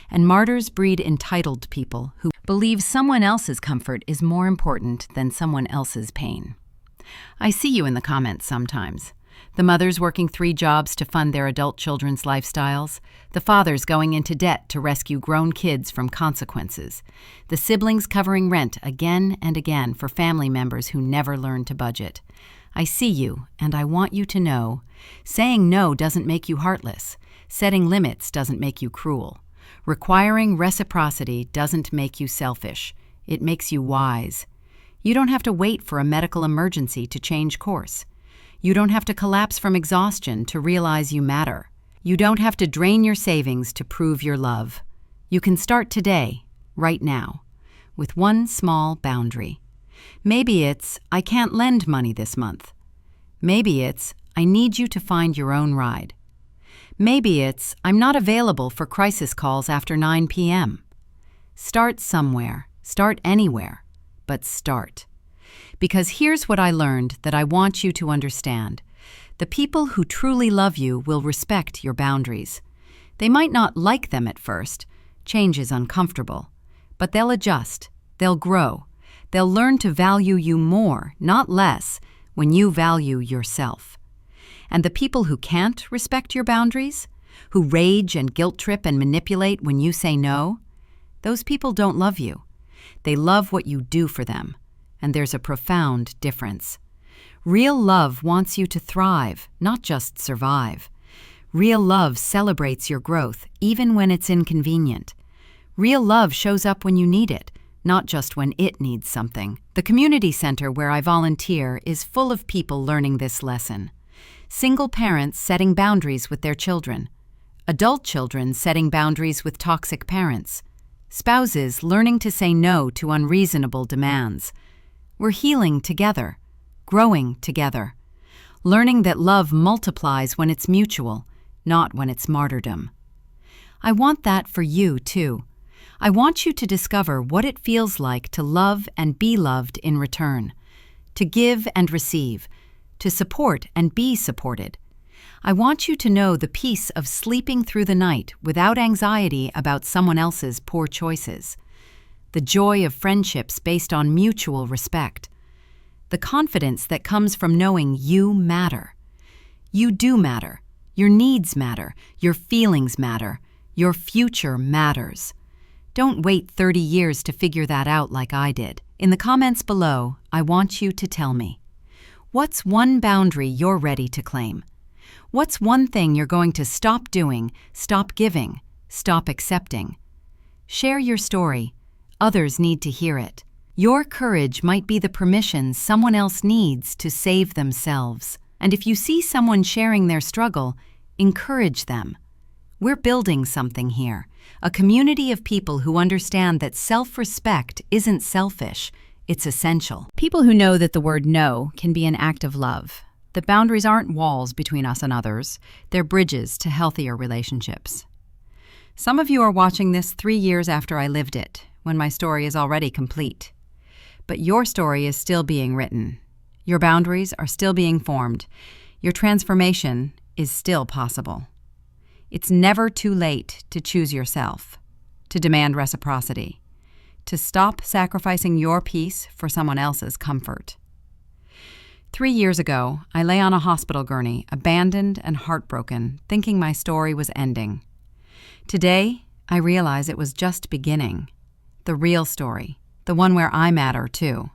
And martyrs breed entitled people who believe someone else's comfort is more important than someone else's pain. I see you in the comments sometimes. The mothers working 3 jobs to fund their adult children's lifestyles, the fathers going into debt to rescue grown kids from consequences, the siblings covering rent again and again for family members who never learn to budget. I see you, and I want you to know, saying no doesn't make you heartless. Setting limits doesn't make you cruel. Requiring reciprocity doesn't make you selfish. It makes you wise. You don't have to wait for a medical emergency to change course. You don't have to collapse from exhaustion to realize you matter. You don't have to drain your savings to prove your love. You can start today, right now, with one small boundary. Maybe it's, I can't lend money this month. Maybe it's, I need you to find your own ride. Maybe it's, I'm not available for crisis calls after 9 p.m. Start somewhere, start anywhere, but start. Because here's what I learned that I want you to understand. The people who truly love you will respect your boundaries. They might not like them at first. Change is uncomfortable. But they'll adjust, they'll grow. They'll learn to value you more, not less, when you value yourself. And the people who can't respect your boundaries, who rage and guilt trip and manipulate when you say no, those people don't love you. They love what you do for them. And there's a profound difference. Real love wants you to thrive, not just survive. Real love celebrates your growth, even when it's inconvenient. Real love shows up when you need it, not just when it needs something. The community center where I volunteer is full of people learning this lesson. Single parents setting boundaries with their children. Adult children setting boundaries with toxic parents. Spouses learning to say no to unreasonable demands. We're healing together, growing together, learning that love multiplies when it's mutual, not when it's martyrdom. I want that for you, too. I want you to discover what it feels like to love and be loved in return, to give and receive, to support and be supported. I want you to know the peace of sleeping through the night without anxiety about someone else's poor choices, the joy of friendships based on mutual respect, the confidence that comes from knowing you matter. You do matter. Your needs matter. Your feelings matter. Your future matters. Don't wait 30 years to figure that out like I did. In the comments below, I want you to tell me, what's one boundary you're ready to claim? What's one thing you're going to stop doing, stop giving, stop accepting? Share your story. Others need to hear it. Your courage might be the permission someone else needs to save themselves. And if you see someone sharing their struggle, encourage them. We're building something here, a community of people who understand that self-respect isn't selfish, it's essential. People who know that the word no can be an act of love. That boundaries aren't walls between us and others, they're bridges to healthier relationships. Some of you are watching this 3 years after I lived it, when my story is already complete. But your story is still being written. Your boundaries are still being formed. Your transformation is still possible. It's never too late to choose yourself, to demand reciprocity, to stop sacrificing your peace for someone else's comfort. 3 years ago, I lay on a hospital gurney, abandoned and heartbroken, thinking my story was ending. Today, I realize it was just beginning. The real story, the one where I matter too.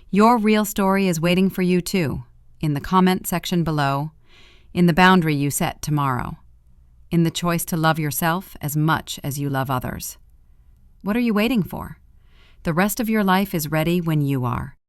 Your real story is waiting for you too, in the comment section below, in the boundary you set tomorrow, in the choice to love yourself as much as you love others. What are you waiting for? The rest of your life is ready when you are.